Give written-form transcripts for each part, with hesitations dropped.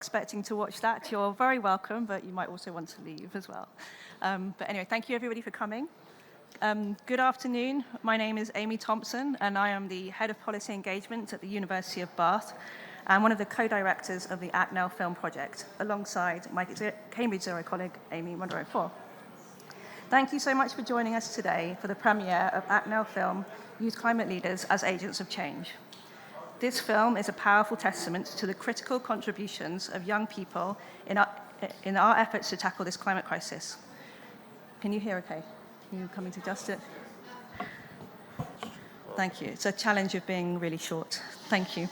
expecting to watch that, you're very welcome, but you might also want to leave as well. But anyway, thank you everybody for coming. Good afternoon. My name is Amy Thompson, and I am the Head of Policy Engagement at the University of Bath, and one of the co-directors of the ActNowFilm project, alongside my Cambridge Zero colleague, Amy Monroe-Fore. Thank you so much for joining us today for the premiere of ActNowFilm, Youth Climate Leaders as Agents of Change. This film is a powerful testament to the critical contributions of young people in our efforts to tackle this climate crisis. Can you hear okay? Can you coming to adjust it? Thank you. It's a challenge of being really short. Thank you.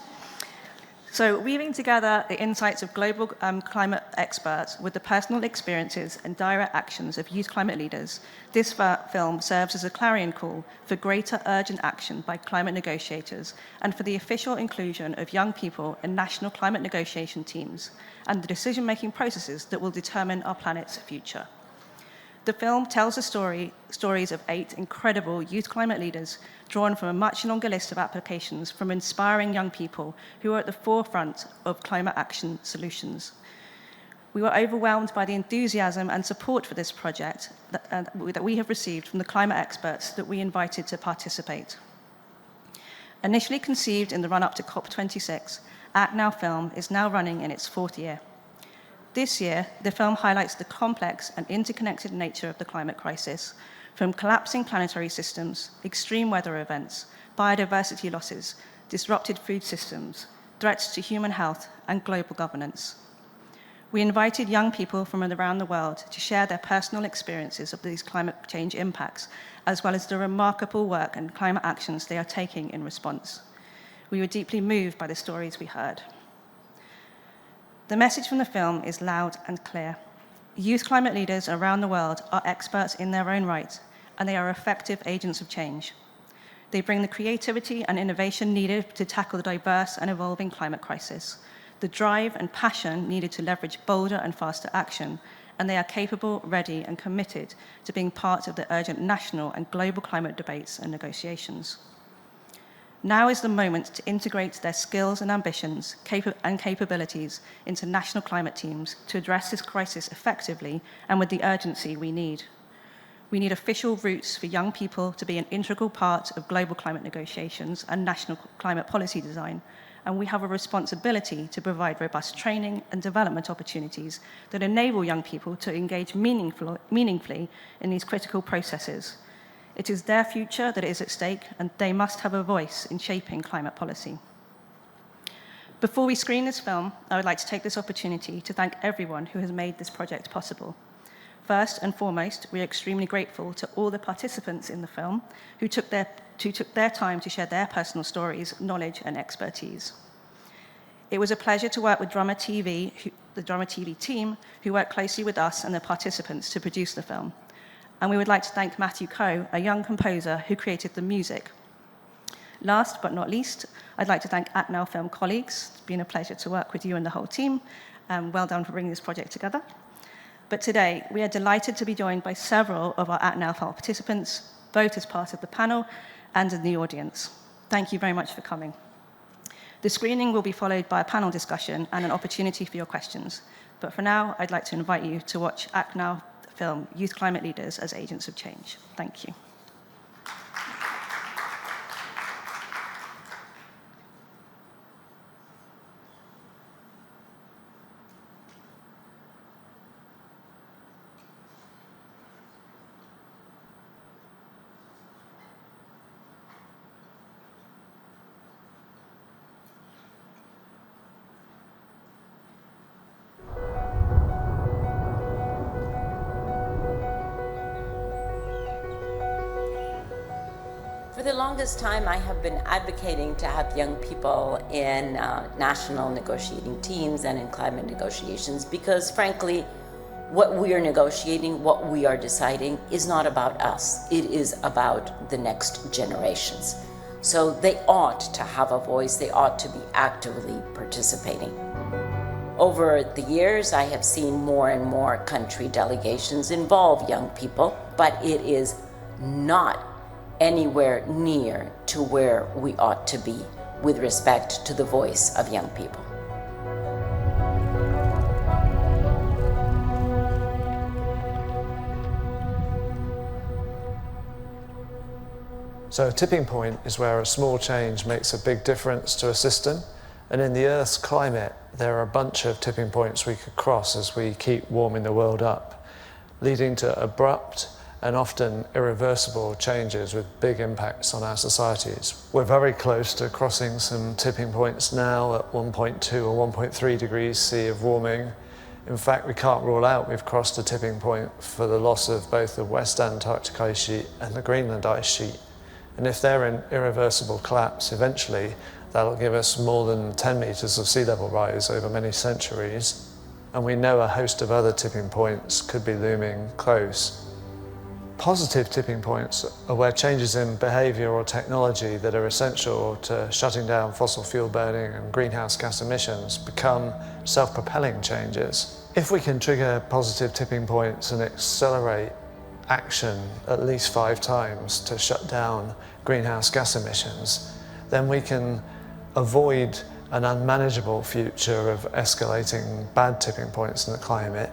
So, weaving together the insights of global climate experts with the personal experiences and direct actions of youth climate leaders, this film serves as a clarion call for greater urgent action by climate negotiators and for the official inclusion of young people in national climate negotiation teams and the decision-making processes that will determine our planet's future. The film tells the stories of 8 incredible youth climate leaders drawn from a much longer list of applications from inspiring young people who are at the forefront of climate action solutions. We were overwhelmed by the enthusiasm and support for this project that we have received from the climate experts that we invited to participate. Initially conceived in the run-up to COP26, ActNowFilm is now running in its 4th year. This year, the film highlights the complex and interconnected nature of the climate crisis, from collapsing planetary systems, extreme weather events, biodiversity losses, disrupted food systems, threats to human health, and global governance. We invited young people from around the world to share their personal experiences of these climate change impacts, as well as the remarkable work and climate actions they are taking in response. We were deeply moved by the stories we heard. The message from the film is loud and clear. Youth climate leaders around the world are experts in their own right, and they are effective agents of change. They bring the creativity and innovation needed to tackle the diverse and evolving climate crisis, the drive and passion needed to leverage bolder and faster action, and they are capable, ready, and committed to being part of the urgent national and global climate debates and negotiations. Now is the moment to integrate their skills and ambitions and capabilities into national climate teams to address this crisis effectively and with the urgency we need. We need official routes for young people to be an integral part of global climate negotiations and national climate policy design, and we have a responsibility to provide robust training and development opportunities that enable young people to engage meaningfully in these critical processes. It is their future that is at stake, and they must have a voice in shaping climate policy. Before we screen this film, I would like to take this opportunity to thank everyone who has made this project possible. First and foremost, we are extremely grateful to all the participants in the film who took their time to share their personal stories, knowledge, and expertise. It was a pleasure to work with the Drummer TV team, who worked closely with us and the participants to produce the film. And we would like to thank Matthew Coe, a young composer who created the music. Last but not least, I'd like to thank ActNowFilm colleagues. It's been a pleasure to work with you and the whole team. Well done for bringing this project together. But today, we are delighted to be joined by several of our ActNowFilm participants, both as part of the panel and in the audience. Thank you very much for coming. The screening will be followed by a panel discussion and an opportunity for your questions. But for now, I'd like to invite you to watch ActNowFilm, Youth Climate Leaders as Agents of Change. Thank you. For the longest time, I have been advocating to have young people in national negotiating teams and in climate negotiations because, frankly, what we are negotiating, what we are deciding, is not about us. It is about the next generations. So they ought to have a voice. They ought to be actively participating. Over the years, I have seen more and more country delegations involve young people, but it is not anywhere near to where we ought to be with respect to the voice of young people. So a tipping point is where a small change makes a big difference to a system. And in the Earth's climate, there are a bunch of tipping points we could cross as we keep warming the world up, leading to abrupt and often irreversible changes with big impacts on our societies. We're very close to crossing some tipping points now at 1.2 or 1.3 degrees C of warming. In fact, we can't rule out we've crossed a tipping point for the loss of both the West Antarctic ice sheet and the Greenland ice sheet. And if they're in irreversible collapse eventually, that'll give us more than 10 meters of sea level rise over many centuries. And we know a host of other tipping points could be looming close. Positive tipping points are where changes in behaviour or technology that are essential to shutting down fossil fuel burning and greenhouse gas emissions become self-propelling changes. If we can trigger positive tipping points and accelerate action at least 5 times to shut down greenhouse gas emissions, then we can avoid an unmanageable future of escalating bad tipping points in the climate.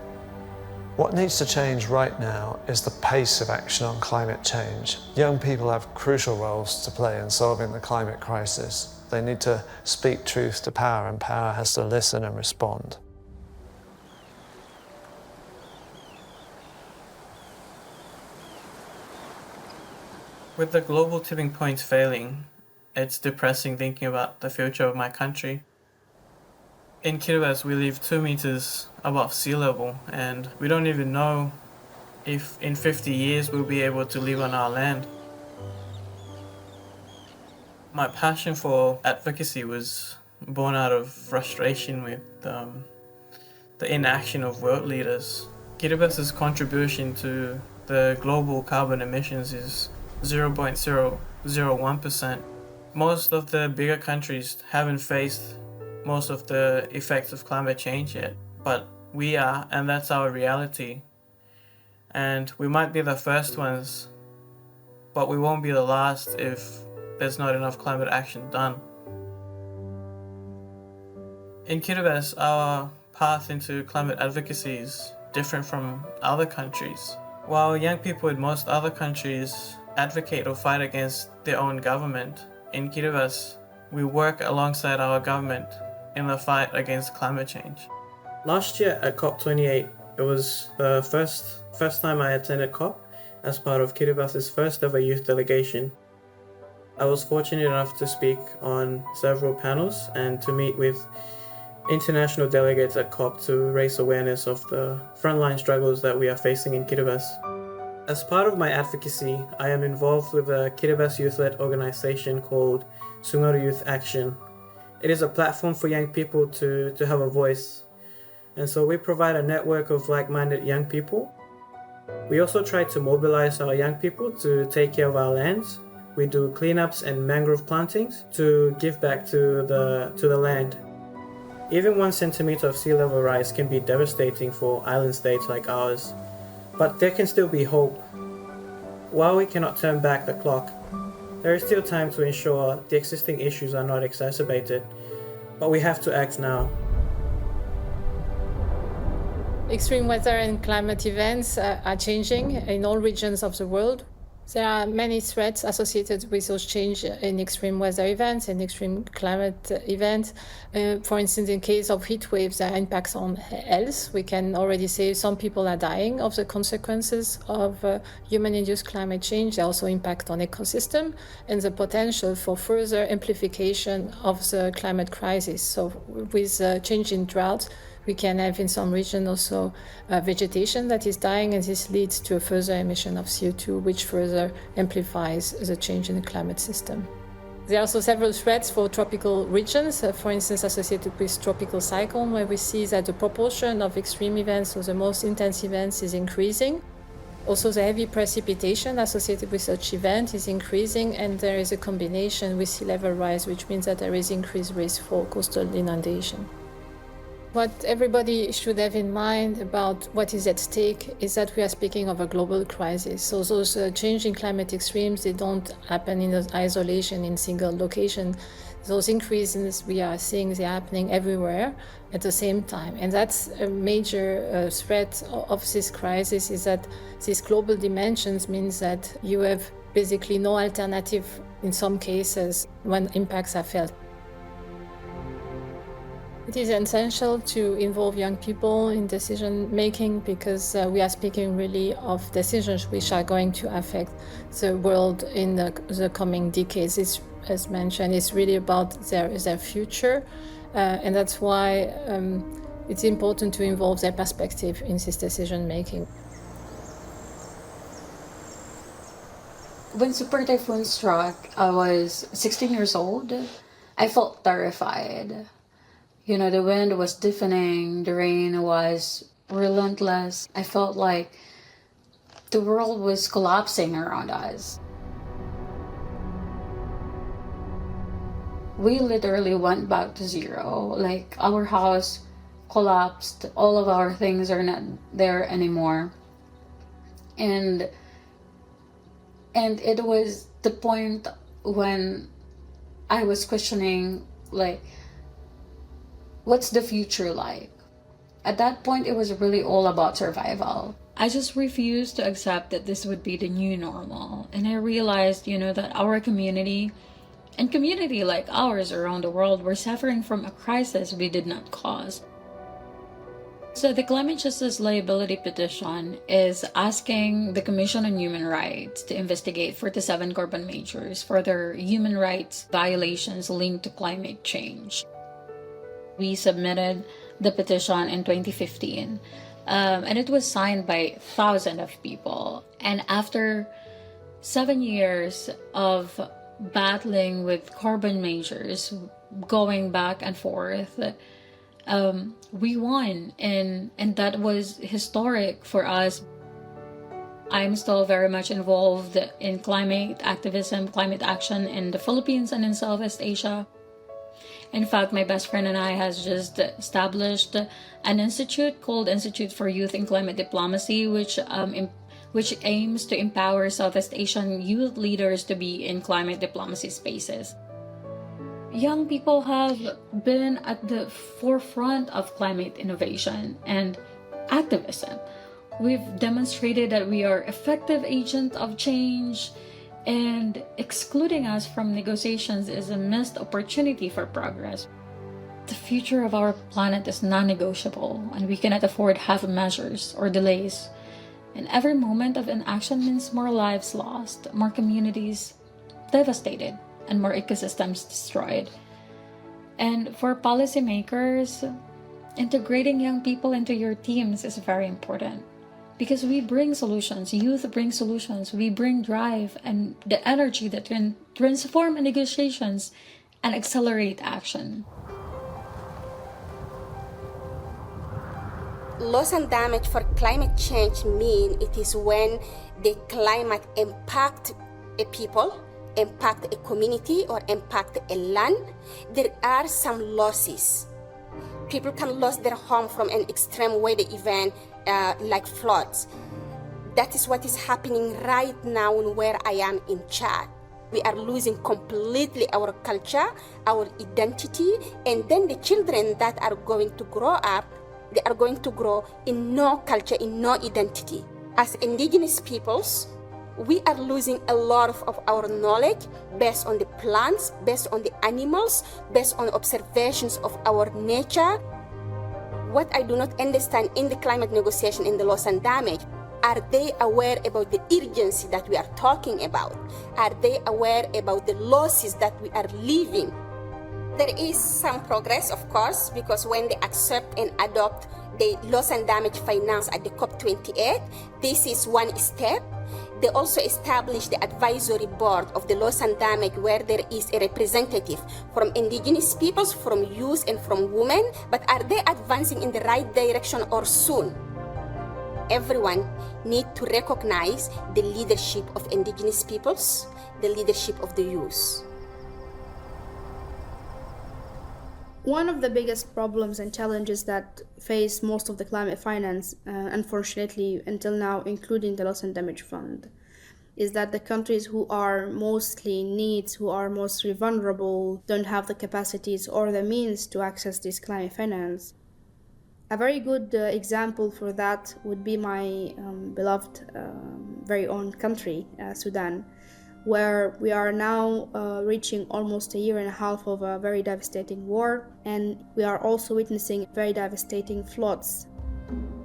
What needs to change right now is the pace of action on climate change. Young people have crucial roles to play in solving the climate crisis. They need to speak truth to power, and power has to listen and respond. With the global tipping points failing, it's depressing thinking about the future of my country. In Kiribati, we live 2 meters above sea level, and we don't even know if in 50 years we'll be able to live on our land. My passion for advocacy was born out of frustration with the inaction of world leaders. Kiribati's contribution to the global carbon emissions is 0.001%. Most of the bigger countries haven't faced most of the effects of climate change yet, but we are, and that's our reality. And we might be the first ones, but we won't be the last if there's not enough climate action done. In Kiribati, our path into climate advocacy is different from other countries. While young people in most other countries advocate or fight against their own government, in Kiribati, we work alongside our government in the fight against climate change. Last year at COP28, it was the first time I attended COP as part of Kiribati's first ever youth delegation. I was fortunate enough to speak on several panels and to meet with international delegates at COP to raise awareness of the frontline struggles that we are facing in Kiribati. As part of my advocacy, I am involved with a Kiribati youth-led organization called Sungaru Youth Action. It is a platform for young people to have a voice. And so we provide a network of like-minded young people. We also try to mobilize our young people to take care of our lands. We do cleanups and mangrove plantings to give back to the land. Even 1 centimeter of sea level rise can be devastating for island states like ours. But there can still be hope. While we cannot turn back the clock, there is still time to ensure the existing issues are not exacerbated, but we have to act now. Extreme weather and climate events are changing in all regions of the world. There are many threats associated with those changes in extreme weather events and extreme climate events. For instance, in case of heat waves, there are impacts on health. We can already say some people are dying of the consequences of human-induced climate change. There also impact on ecosystem and the potential for further amplification of the climate crisis. So with change in drought, we can have in some regions also vegetation that is dying, and this leads to a further emission of CO2, which further amplifies the change in the climate system. There are also several threats for tropical regions, for instance, associated with tropical cyclone, where we see that the proportion of extreme events, so the most intense events, is increasing. Also, the heavy precipitation associated with such event is increasing, and there is a combination with sea level rise, which means that there is increased risk for coastal inundation. What everybody should have in mind about what is at stake is that we are speaking of a global crisis. So those changing climate extremes, they don't happen in isolation in single location. Those increases we are seeing, they're happening everywhere at the same time. And that's a major threat of this crisis, is that these global dimensions means that you have basically no alternative in some cases when impacts are felt. It is essential to involve young people in decision making because we are speaking really of decisions which are going to affect the world in the coming decades. It's, as mentioned, it's really about their future, and that's why it's important to involve their perspective in this decision making. When Super Typhoon struck, I was 16 years old. I felt terrified. You know, the wind was deafening, the rain was relentless. I felt like the world was collapsing around us. We literally went back to zero. Like, our house collapsed, all of our things are not there anymore. And it was the point when I was questioning, like, what's the future like? At that point, it was really all about survival. I just refused to accept that this would be the new normal. And I realized, that our community and community like ours around the world were suffering from a crisis we did not cause. So the Climate Justice Liability Petition is asking the Commission on Human Rights to investigate 47 carbon majors for their human rights violations linked to climate change. We submitted the petition in 2015, and it was signed by thousands of people. And after 7 years of battling with carbon majors, going back and forth, we won, and that was historic for us. I'm still very much involved in climate activism, climate action in the Philippines and in Southeast Asia. In fact, my best friend and I has just established an institute called Institute for Youth in Climate Diplomacy, which aims to empower Southeast Asian youth leaders to be in climate diplomacy spaces. Young people have been at the forefront of climate innovation and activism. We've demonstrated that we are effective agents of change, and excluding us from negotiations is a missed opportunity for progress. The future of our planet is non-negotiable, and we cannot afford half measures or delays. And every moment of inaction means more lives lost, more communities devastated, and more ecosystems destroyed. And for policymakers, integrating young people into your teams is very important. Because we bring solutions, youth bring solutions, we bring drive and the energy that can transform negotiations and accelerate action. Loss and damage for climate change mean it is when the climate impact a people, impact a community, or impact a land. There are some losses. People can lose their home from an extreme weather event like floods. That is what is happening right now where I am in Chad. We are losing completely our culture, our identity, and then the children that are going to grow up, they are going to grow in no culture, in no identity. As indigenous peoples, we are losing a lot of our knowledge based on the plants, based on the animals, based on observations of our nature. What I do not understand in the climate negotiation, in the loss and damage, are they aware about the urgency that we are talking about? Are they aware about the losses that we are living? There is some progress, of course, because when they accept and adopt the loss and damage finance at the COP28, this is one step. They also established the advisory board of the loss and damage, where there is a representative from indigenous peoples, from youth, and from women. But are they advancing in the right direction or soon? Everyone needs to recognize the leadership of indigenous peoples, the leadership of the youth. One of the biggest problems and challenges that face most of the climate finance, unfortunately until now, including the Loss and Damage Fund, is that the countries who are mostly in need, who are mostly vulnerable, don't have the capacities or the means to access this climate finance. A very good example for that would be my beloved, very own country, Sudan, where we are now reaching almost a year and a half of a very devastating war, and we are also witnessing very devastating floods.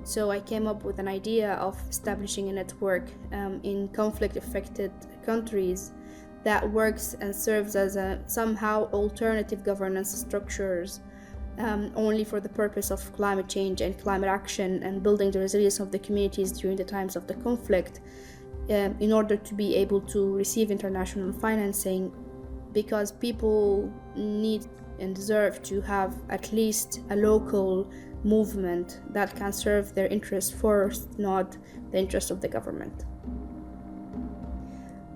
So I came up with an idea of establishing a network in conflict-affected countries that works and serves as a somehow alternative governance structures only for the purpose of climate change and climate action and building the resilience of the communities during the times of the conflict, in order to be able to receive international financing, because people need and deserve to have at least a local movement that can serve their interests first, not the interests of the government.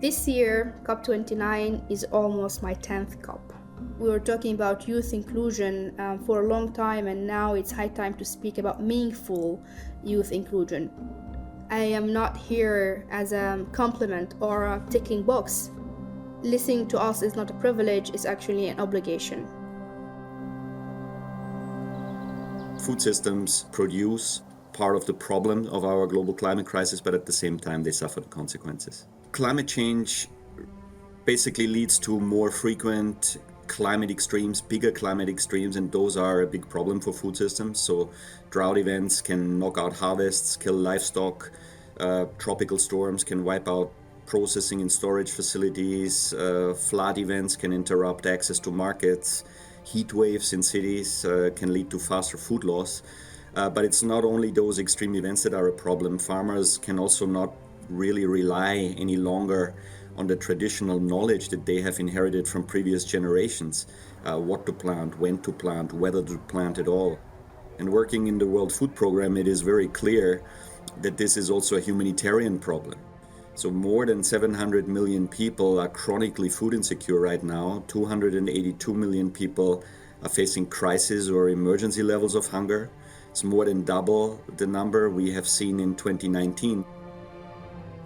This year, COP29 is almost my 10th COP. We were talking about youth inclusion for a long time, and now it's high time to speak about meaningful youth inclusion. I am not here as a compliment or a ticking box. Listening to us is not a privilege, it's actually an obligation. Food systems produce part of the problem of our global climate crisis, but at the same time they suffer the consequences. Climate change basically leads to more frequent climate extremes, bigger climate extremes, and those are a big problem for food systems. So drought events can knock out harvests, kill livestock, tropical storms can wipe out processing and storage facilities, flood events can interrupt access to markets, heat waves in cities can lead to faster food loss. But it's not only those extreme events that are a problem. Farmers can also not really rely any longer on the traditional knowledge that they have inherited from previous generations, what to plant, when to plant, whether to plant at all. And working in the World Food Programme, it is very clear that this is also a humanitarian problem. So more than 700 million people are chronically food insecure right now. 282 million people are facing crisis or emergency levels of hunger. It's more than double the number we have seen in 2019.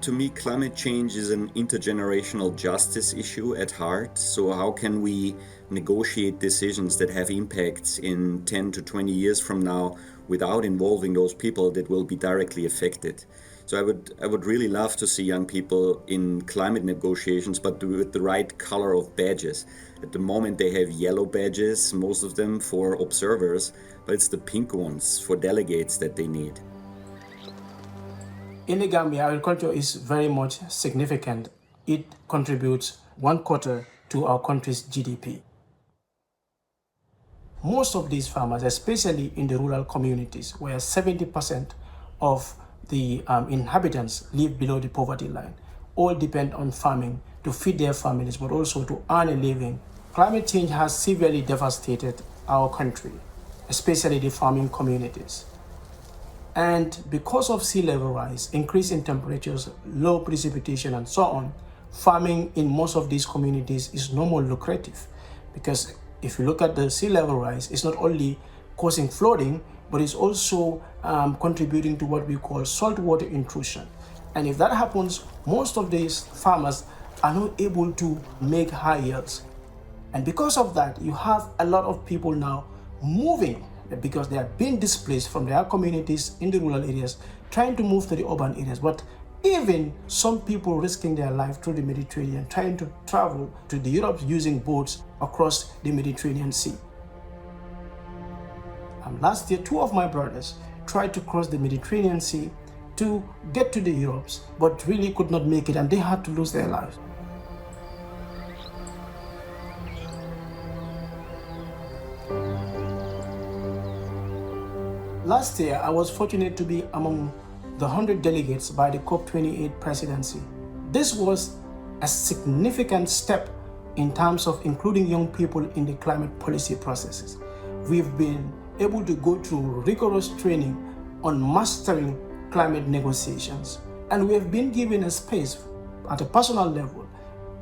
To me, climate change is an intergenerational justice issue at heart. So how can we negotiate decisions that have impacts in 10 to 20 years from now without involving those people that will be directly affected? So I would really love to see young people in climate negotiations, but with the right color of badges. At the moment they have yellow badges, most of them for observers, but it's the pink ones for delegates that they need. In the Gambia, agriculture is very much significant. It contributes 1/4 to our country's GDP. Most of these farmers, especially in the rural communities, where 70% of the inhabitants live below the poverty line, all depend on farming to feed their families, but also to earn a living. Climate change has severely devastated our country, especially the farming communities. And because of sea level rise, increase in temperatures, low precipitation, and so on, farming in most of these communities is no more lucrative. Because if you look at the sea level rise, it's not only causing flooding, but it's also contributing to what we call saltwater intrusion. And if that happens, most of these farmers are not able to make high yields. And because of that, you have a lot of people now moving, because they are being displaced from their communities in the rural areas, trying to move to the urban areas. But even some people risking their life through the Mediterranean, trying to travel to the Europe using boats across the Mediterranean Sea. Last year, 2 of my brothers tried to cross the Mediterranean Sea to get to the Europes, but really could not make it, and they had to lose their lives. Last year, I was fortunate to be among the 100 delegates by the COP28 presidency. This was a significant step in terms of including young people in the climate policy processes. We've been able to go through rigorous training on mastering climate negotiations, and we have been given a space at a personal level.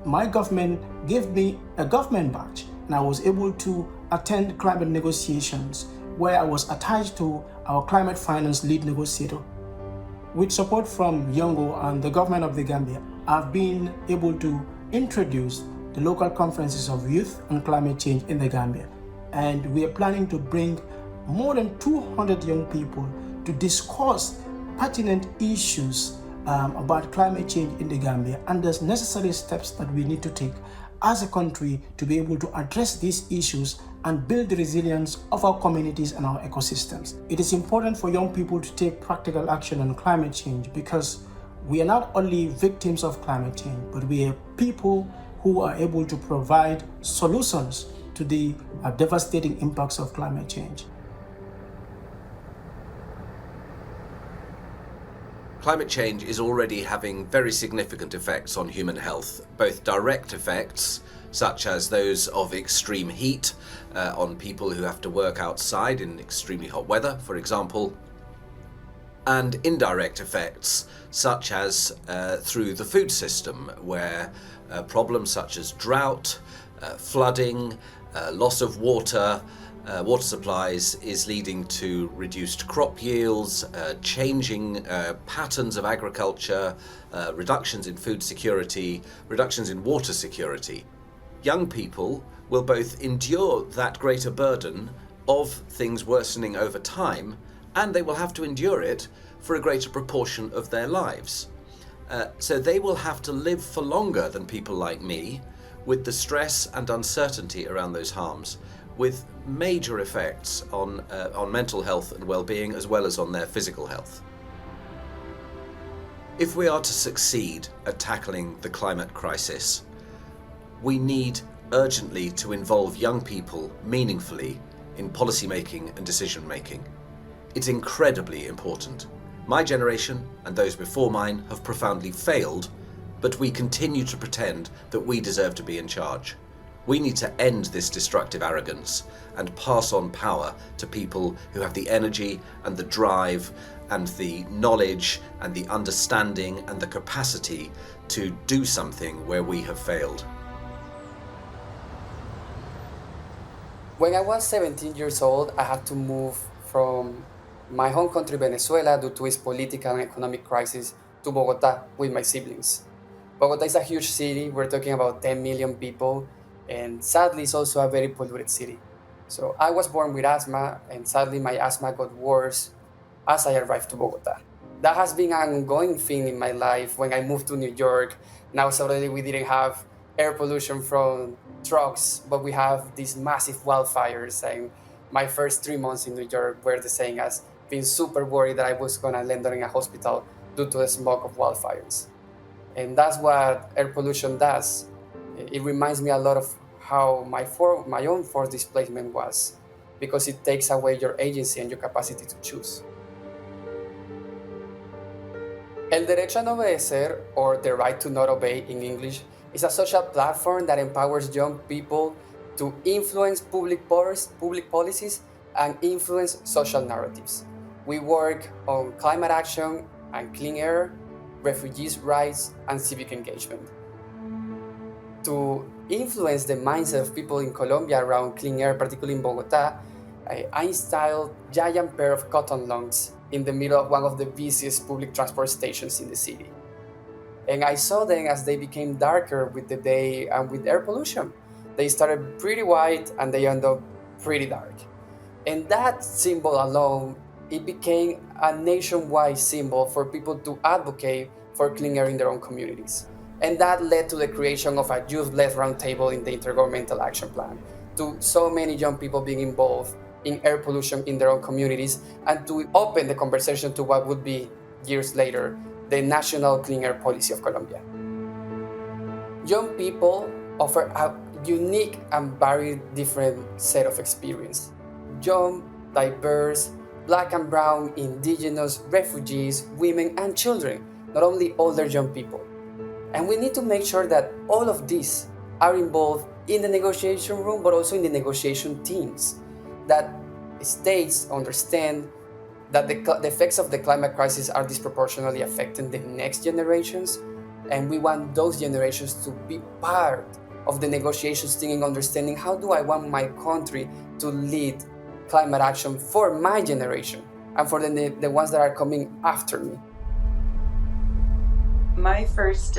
My government gave me a government badge, and I was able to attend climate negotiations where I was attached to our climate finance lead negotiator. With support from Yongo and the government of the Gambia, I've been able to introduce the local conferences of youth on climate change in the Gambia. And we are planning to bring more than 200 young people to discuss pertinent issues about climate change in the Gambia, and there's necessary steps that we need to take as a country to be able to address these issues and build the resilience of our communities and our ecosystems. It is important for young people to take practical action on climate change, because we are not only victims of climate change, but we are people who are able to provide solutions to the devastating impacts of climate change. Climate change is already having very significant effects on human health, both direct effects, such as those of extreme heat on people who have to work outside in extremely hot weather, for example, and indirect effects, such as through the food system, where problems such as drought, flooding, loss of water, water supplies is leading to reduced crop yields, changing patterns of agriculture, reductions in food security, reductions in water security. Young people will both endure that greater burden of things worsening over time, and they will have to endure it for a greater proportion of their lives. So they will have to live for longer than people like me, with the stress and uncertainty around those harms, with major effects on mental health and well-being, as well as on their physical health. If we are to succeed at tackling the climate crisis, we need urgently to involve young people meaningfully in policy making and decision making. It's incredibly important. My generation and those before mine have profoundly failed, but we continue to pretend that we deserve to be in charge. We need to end this destructive arrogance and pass on power to people who have the energy and the drive and the knowledge and the understanding and the capacity to do something where we have failed. When I was 17 years old, I had to move from my home country, Venezuela, due to its political and economic crisis, to Bogota with my siblings. Bogota is a huge city. We're talking about 10 million people. And sadly, it's also a very polluted city. So I was born with asthma, and sadly my asthma got worse as I arrived to Bogota. That has been an ongoing thing in my life. When I moved to New York, now suddenly we didn't have air pollution from trucks, but we have these massive wildfires. And my first 3 months in New York were the same as being super worried that I was gonna land in a hospital due to the smoke of wildfires. And that's what air pollution does. It reminds me a lot of how my own forced displacement was, because it takes away your agency and your capacity to choose. El derecho a no obedecer, or the right to not obey in English, is a social platform that empowers young people to influence public policies and influence social narratives. We work on climate action and clean air, refugees' rights, and civic engagement. To influence the mindset of people in Colombia around clean air, particularly in Bogota, I installed a giant pair of cotton lungs in the middle of one of the busiest public transport stations in the city. And I saw them as they became darker with the day and with air pollution. They started pretty white and they ended up pretty dark. And that symbol alone, it became a nationwide symbol for people to advocate for clean air in their own communities. And that led to the creation of a youth-led roundtable in the Intergovernmental Action Plan, to so many young people being involved in air pollution in their own communities, and to open the conversation to what would be, years later, the National Clean Air Policy of Colombia. Young people offer a unique and very different set of experience. Young, diverse, Black and brown, indigenous, refugees, women, and children, not only older young people. And we need to make sure that all of these are involved in the negotiation room, but also in the negotiation teams, that states understand that the effects of the climate crisis are disproportionately affecting the next generations, and we want those generations to be part of the negotiations team and understanding, how do I want my country to lead climate action for my generation and for the ones that are coming after me. My first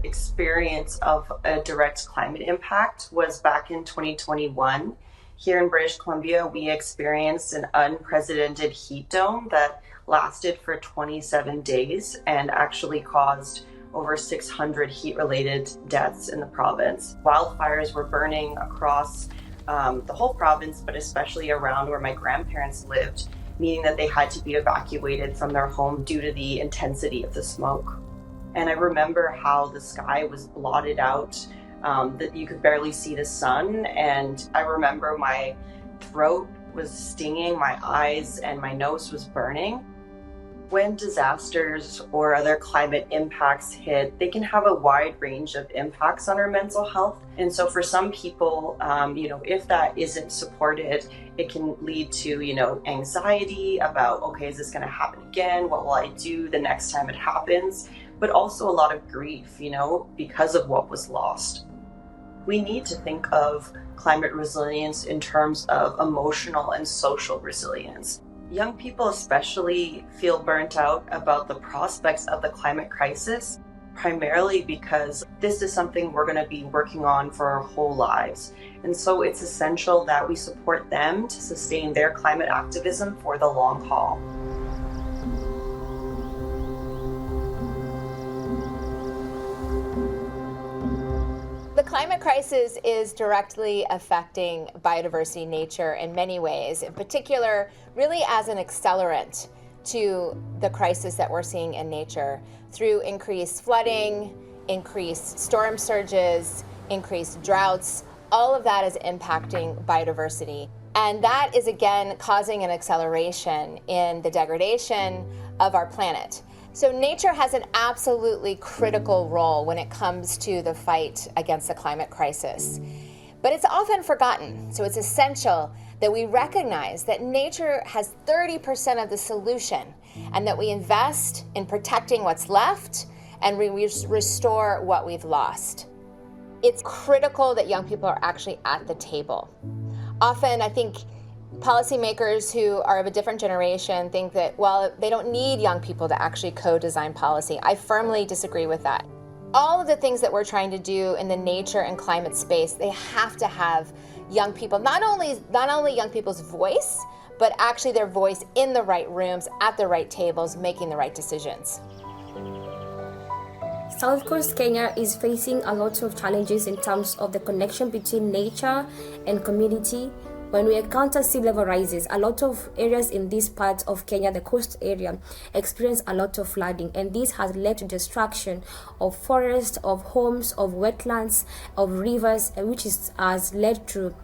experience of a direct climate impact was back in 2021. Here in British Columbia, we experienced an unprecedented heat dome that lasted for 27 days and actually caused over 600 heat-related deaths in the province. Wildfires were burning across the whole province, but especially around where my grandparents lived, meaning that they had to be evacuated from their home due to the intensity of the smoke. And I remember how the sky was blotted out, that you could barely see the sun. And I remember my throat was stinging, my eyes and my nose was burning. When disasters or other climate impacts hit, they can have a wide range of impacts on our mental health. And so for some people, if that isn't supported, it can lead to, anxiety about, okay, is this going to happen again? What will I do the next time it happens? But also a lot of grief, because of what was lost. We need to think of climate resilience in terms of emotional and social resilience. Young people especially feel burnt out about the prospects of the climate crisis, primarily because this is something we're going to be working on for our whole lives. And so it's essential that we support them to sustain their climate activism for the long haul. The climate crisis is directly affecting biodiversity, nature in many ways, in particular, really as an accelerant to the crisis that we're seeing in nature through increased flooding, increased storm surges, increased droughts. All of that is impacting biodiversity. And that is again causing an acceleration in the degradation of our planet. So nature has an absolutely critical role when it comes to the fight against the climate crisis. But it's often forgotten, so it's essential that we recognize that nature has 30% of the solution and that we invest in protecting what's left and we restore what we've lost. It's critical that young people are actually at the table. Often, I think, policymakers who are of a different generation think that, well, they don't need young people to actually co-design policy. I firmly disagree with that. All of the things that we're trying to do in the nature and climate space, they have to have young people, not only young people's voice, but actually their voice in the right rooms, at the right tables, making the right decisions. South Coast Kenya is facing a lot of challenges in terms of the connection between nature and community. When we encounter sea level rises, a lot of areas in this part of Kenya, the coast area, experience a lot of flooding, and this has led to destruction of forests, of homes, of wetlands, of rivers, which has led to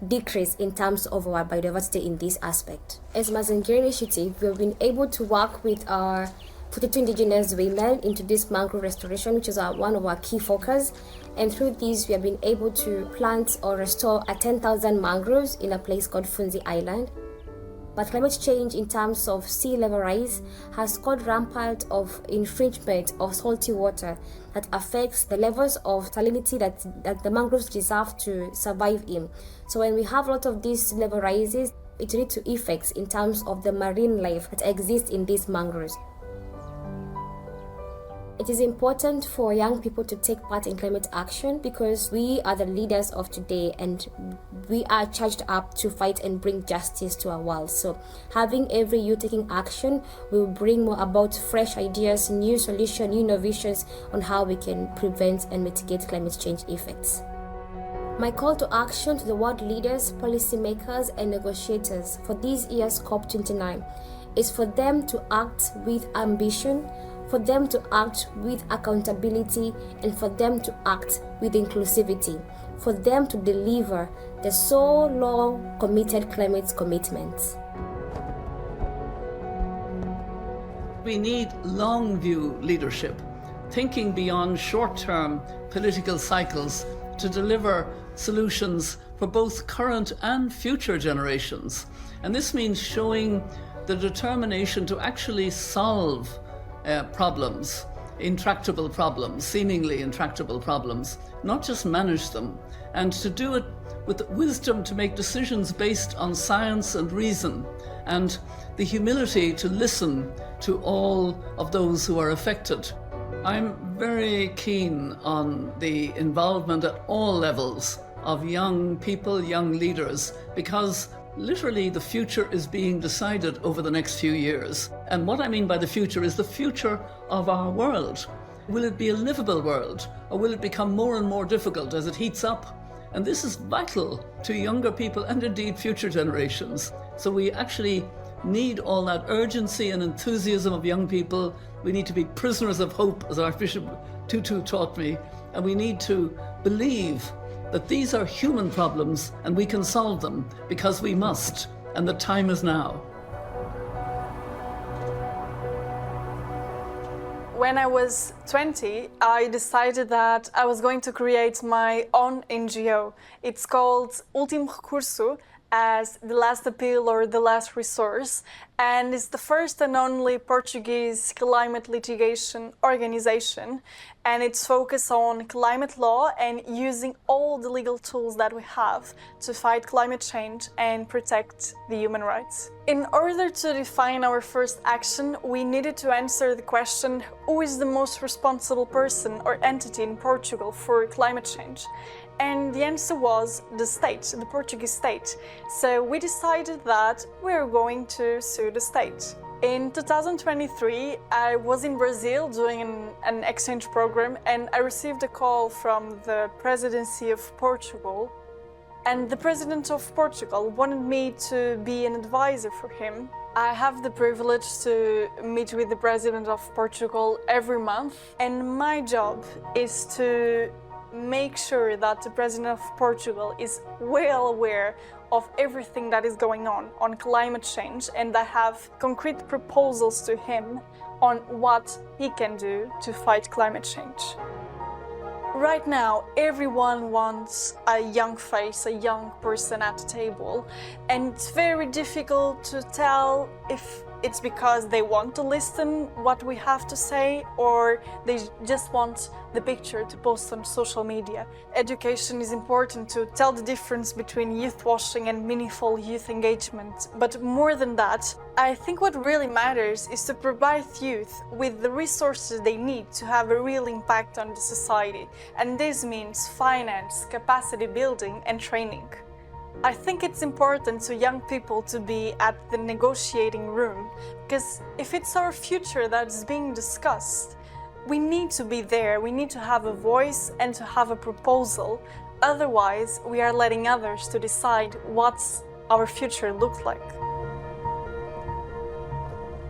decrease in terms of our biodiversity in this aspect. As Mazingira Initiative, we've been able to work with our 42 indigenous women into this mangrove restoration, which is one of our key focus. And through this, we have been able to plant or restore 10,000 mangroves in a place called Funzi Island. But climate change in terms of sea level rise has caused rampant of infringement of salty water that affects the levels of salinity that the mangroves deserve to survive in. So when we have a lot of these sea level rises, it leads to effects in terms of the marine life that exists in these mangroves. It is important for young people to take part in climate action because we are the leaders of today and we are charged up to fight and bring justice to our world. So having every youth taking action will bring more about fresh ideas, new solutions, new innovations on how we can prevent and mitigate climate change effects. My call to action to the world leaders, policymakers and negotiators for this year's COP29 is for them to act with ambition, for them to act with accountability, and for them to act with inclusivity, for them to deliver the so long committed climate commitments. We need long view leadership, thinking beyond short-term political cycles to deliver solutions for both current and future generations. And this means showing the determination to actually solve problems, intractable problems, seemingly intractable problems, not just manage them, and to do it with wisdom to make decisions based on science and reason, and the humility to listen to all of those who are affected. I'm very keen on the involvement at all levels of young people, young leaders, because Literally, the future is being decided over the next few years. And what I mean by the future is the future of our world. Will it be a livable world, or will it become more and more difficult as it heats up? And this is vital to younger people and indeed future generations. So we actually need all that urgency and enthusiasm of young people. We need to be prisoners of hope, as Archbishop Tutu taught me, and we need to believe that these are human problems and we can solve them because we must, and the time is now. When I was 20, I decided that I was going to create my own NGO. It's called Último Recurso, as the last appeal or the last resource, and it's the first and only Portuguese climate litigation organization, and it's focused on climate law and using all the legal tools that we have to fight climate change and protect the human rights. In order to define our first action, we needed to answer the question, who is the most responsible person or entity in Portugal for climate change? And the answer was the state, the Portuguese state. So we decided that we were going to sue the state. In 2023, I was in Brazil doing an exchange program, and I received a call from the presidency of Portugal. And the president of Portugal wanted me to be an advisor for him. I have the privilege to meet with the president of Portugal every month, and my job is to make sure that the president of Portugal is well aware of everything that is going on climate change, and I have concrete proposals to him on what he can do to fight climate change. Right now, everyone wants a young face, a young person at the table, and it's very difficult to tell if it's because they want to listen what we have to say, or they just want the picture to post on social media. Education is important to tell the difference between youth washing and meaningful youth engagement. But more than that, I think what really matters is to provide youth with the resources they need to have a real impact on the society. And this means finance, capacity building, and training. I think it's important to young people to be at the negotiating room, because if it's our future that's being discussed, we need to be there, we need to have a voice and to have a proposal. Otherwise, we are letting others to decide what our future looks like.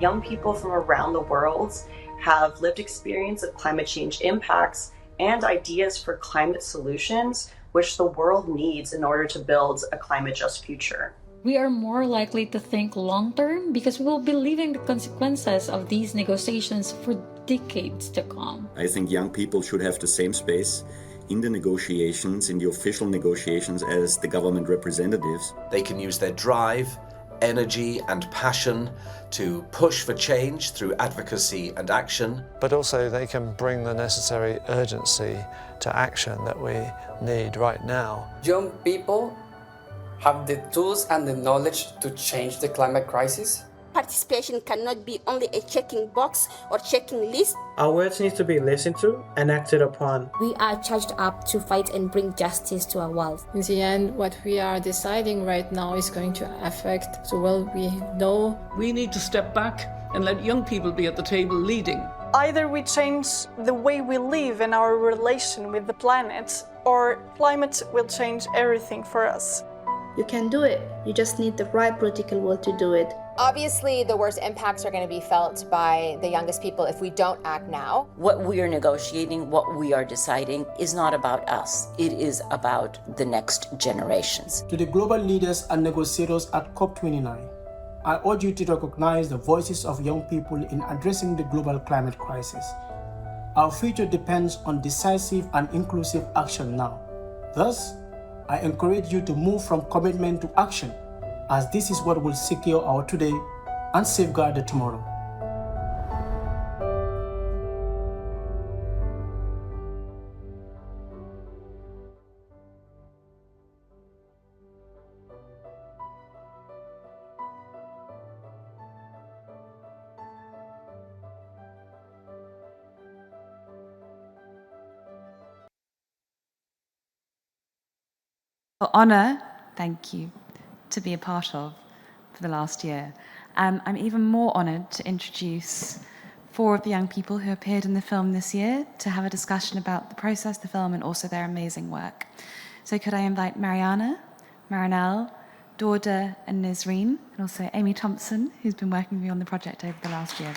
Young people from around the world have lived experience of climate change impacts and ideas for climate solutions which the world needs in order to build a climate-just future. We are more likely to think long-term because we will be living the consequences of these negotiations for decades to come. I think young people should have the same space in the negotiations, in the official negotiations, as the government representatives. They can use their drive, energy and passion to push for change through advocacy and action. But also they can bring the necessary urgency to action that we need right now. Young people have the tools and the knowledge to change the climate crisis. Participation cannot be only a checking box or checking list. Our words need to be listened to and acted upon. We are charged up to fight and bring justice to our world. In the end, what we are deciding right now is going to affect the world we know. We need to step back and let young people be at the table leading. Either we change the way we live and our relation with the planet, or climate will change everything for us. You can do it. You just need the right political will to do it. Obviously, the worst impacts are going to be felt by the youngest people if we don't act now. What we are negotiating, what we are deciding, is not about us. It is about the next generations. To the global leaders and negotiators at COP29, I urge you to recognize the voices of young people in addressing the global climate crisis. Our future depends on decisive and inclusive action now. Thus, I encourage you to move from commitment to action, as this is what will secure our today and safeguard the tomorrow. Honor, thank you, to be a part of for the last year. I'm even more honoured to introduce 4 of the young people who appeared in the film this year to have a discussion about the process, the film, and also their amazing work. So could I invite Mariana, Marinelle, Dorda and Nisreen, and also Amy Thompson, who's been working with me on the project over the last year.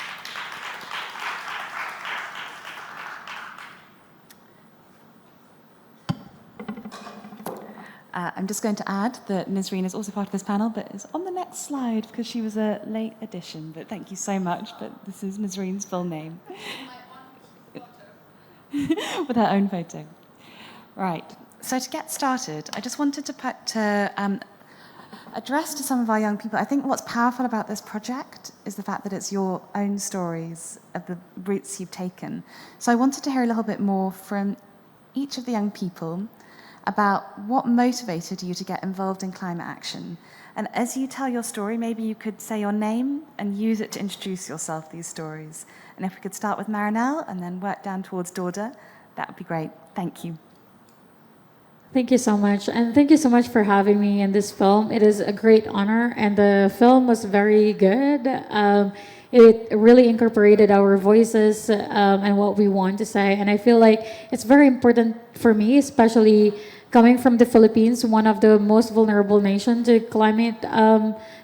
I'm just going to add that Nisreen is also part of this panel, but is on the next slide because she was a late addition. But thank you so much. But this is Nisreen's full name. With her own photo. Right. So to get started, I just wanted to address to some of our young people. I think what's powerful about this project is the fact that it's your own stories of the routes you've taken. So I wanted to hear a little bit more from each of the young people about what motivated you to get involved in climate action. And as you tell your story, maybe you could say your name and use it to introduce yourself, these stories. And if we could start with Marinelle and then work down towards Dorda, that would be great. Thank you. Thank you so much. And thank you so much for having me in this film. It is a great honor, and the film was very good. It really incorporated our voices and what we want to say. And I feel like it's very important for me, especially coming from the Philippines, one of the most vulnerable nations to climate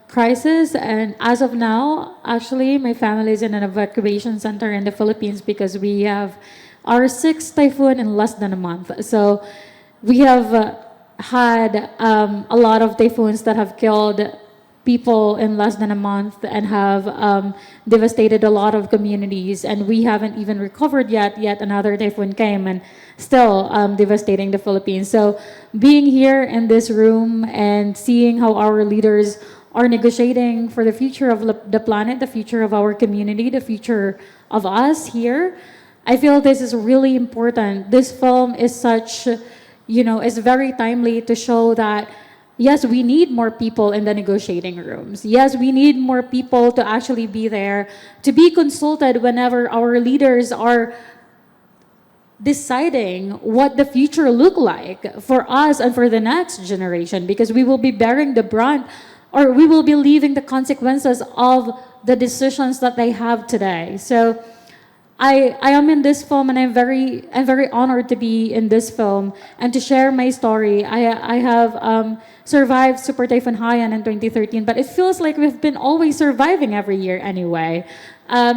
crisis. And as of now, actually, my family is in an evacuation center in the Philippines because we have our 6th typhoon in less than a month. So we have had a lot of typhoons that have killed people in less than a month and have devastated a lot of communities, and we haven't even recovered yet. Yet another typhoon came and still devastating the Philippines. So being here in this room and seeing how our leaders are negotiating for the future of the planet, the future of our community, the future of us here, I feel this is really important. This film is such, is very timely to show that yes, we need more people in the negotiating rooms. Yes, we need more people to actually be there, to be consulted whenever our leaders are deciding what the future look like for us and for the next generation, because we will be bearing the brunt, or we will be leaving the consequences of the decisions that they have today. So I am in this film, and I'm very honored to be in this film and to share my story. I have survived Super Typhoon Haiyan in 2013, but it feels like we've been always surviving every year anyway.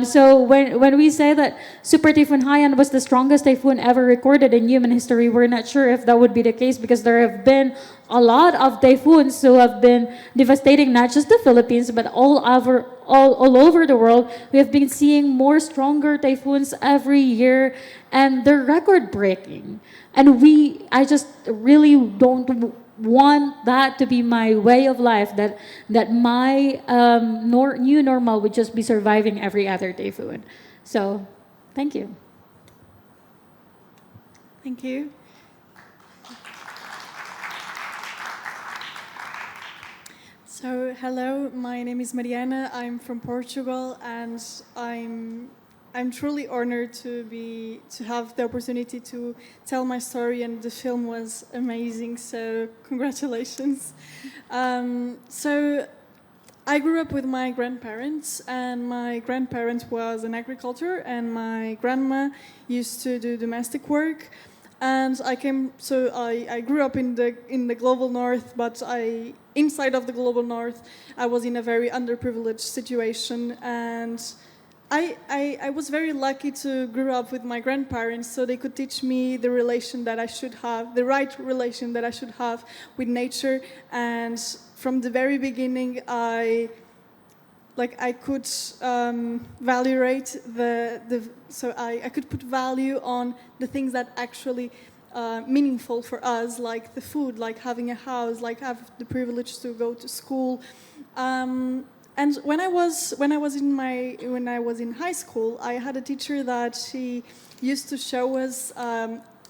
So when we say that Super Typhoon Haiyan was the strongest typhoon ever recorded in human history, we're not sure if that would be the case, because there have been a lot of typhoons who have been devastating not just the Philippines, but all over the world. We have been seeing more stronger typhoons every year, and they're record-breaking. And I just really don't want that to be my way of life, that my new normal would just be surviving every other typhoon. So, thank you. Thank you. So, hello, my name is Mariana. I'm from Portugal, and I'm truly honored to have the opportunity to tell my story, and the film was amazing, so congratulations. So I grew up with my grandparents, and my grandparent was in agriculture, and my grandma used to do domestic work. And I grew up in the global north, but inside of the global north, I was in a very underprivileged situation, and I was very lucky to grow up with my grandparents, so they could teach me the relation that I should have, the right relation that I should have with nature. And from the very beginning, I could valuate I could put value on the things that actually meaningful for us, like the food, like having a house, like have the privilege to go to school. And when I was in high school, I had a teacher that she used to show us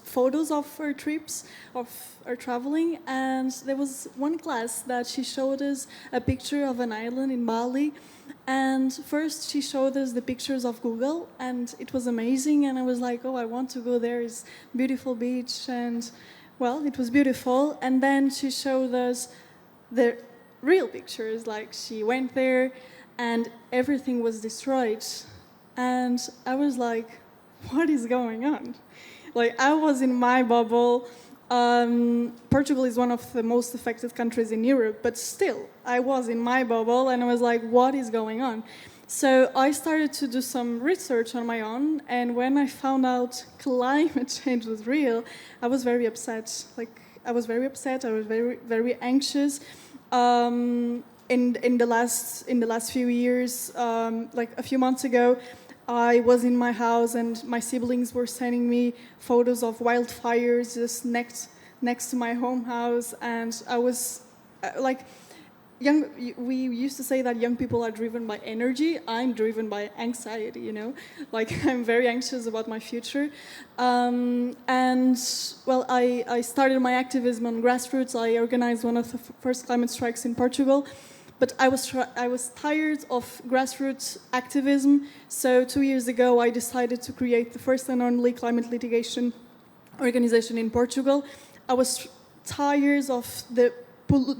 photos of her trips, of her traveling, and there was one class that she showed us a picture of an island in Bali. And first she showed us the pictures of Google, and it was amazing, and I was like, oh, I want to go there, it's a beautiful beach, and well, it was beautiful. And then she showed us real pictures. Like she went there and everything was destroyed. And I was like, what is going on? Like, I was in my bubble. Portugal is one of the most affected countries in Europe, but still, I was in my bubble and I was like, what is going on? So I started to do some research on my own, and when I found out climate change was real, I was very upset. I was very very anxious. In the last few years, like a few months ago, I was in my house and my siblings were sending me photos of wildfires just next to my home house, and I was like, we used to say that young people are driven by energy. I'm driven by anxiety, you know? Like, I'm very anxious about my future. And, well, I started my activism on grassroots. I organized one of the first climate strikes in Portugal. But I was tired of grassroots activism. So 2 years ago, I decided to create the first and only climate litigation organization in Portugal. I was tired of the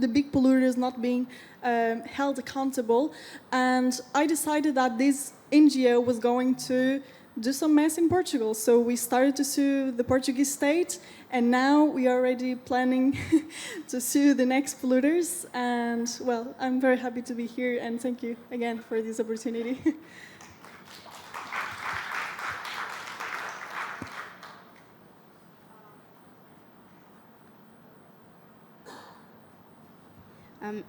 big polluters not being held accountable, and I decided that this NGO was going to do some mess in Portugal. So we started to sue the Portuguese state, and now we are already planning to sue the next polluters. And, well, I'm very happy to be here, and thank you again for this opportunity.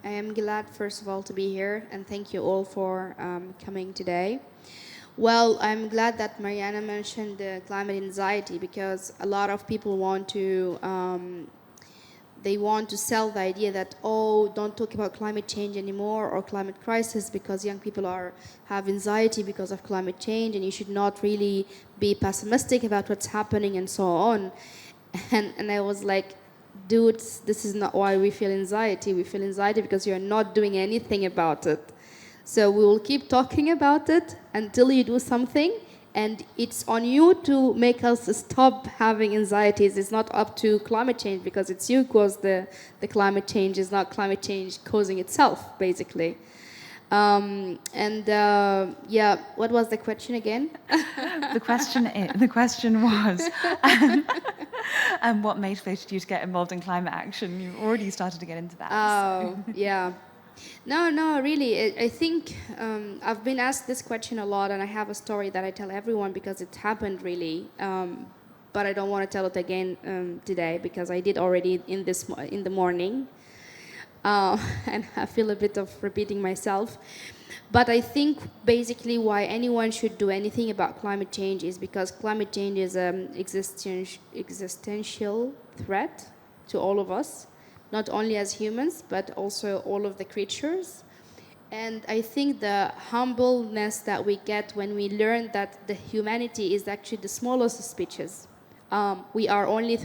I am glad, first of all, to be here, and thank you all for coming today. Well, I'm glad that Mariana mentioned the climate anxiety, because a lot of people want to sell the idea that, oh, don't talk about climate change anymore or climate crisis because young people have anxiety because of climate change, and you should not really be pessimistic about what's happening and so on. And I was like, dudes, this is not why we feel anxiety. We feel anxiety because you're not doing anything about it. So we will keep talking about it until you do something, and it's on you to make us stop having anxieties. It's not up to climate change, because it's you who caused the climate change. It's not climate change causing itself, basically. Yeah, what was the question again? The question was, what motivated you to get involved in climate action? You already started to get into that. Oh, yeah. No, really. I think I've been asked this question a lot, and I have a story that I tell everyone because it happened really. But I don't want to tell it again today, because I did already in the morning. And I feel a bit of repeating myself. But I think basically why anyone should do anything about climate change is because climate change is an existential threat to all of us, not only as humans, but also all of the creatures. And I think the humbleness that we get when we learn that the humanity is actually the smallest of species. We are only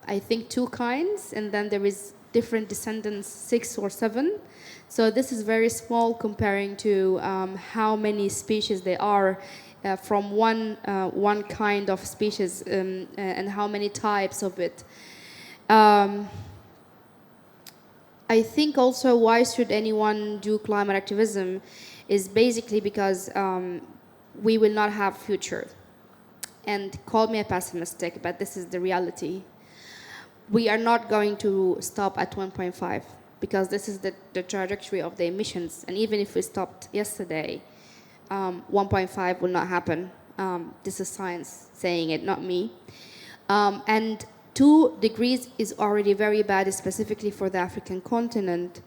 I think 2 kinds, and then there is different descendants, 6 or 7. So this is very small comparing to how many species there are from one kind of species, and how many types of it. I think also why should anyone do climate activism is basically because we will not have future. And call me a pessimistic, but this is the reality. We are not going to stop at 1.5 because this is the trajectory of the emissions. And even if we stopped yesterday, 1.5 will not happen. This is science saying it, not me. And 2 degrees is already very bad, specifically for the African continent.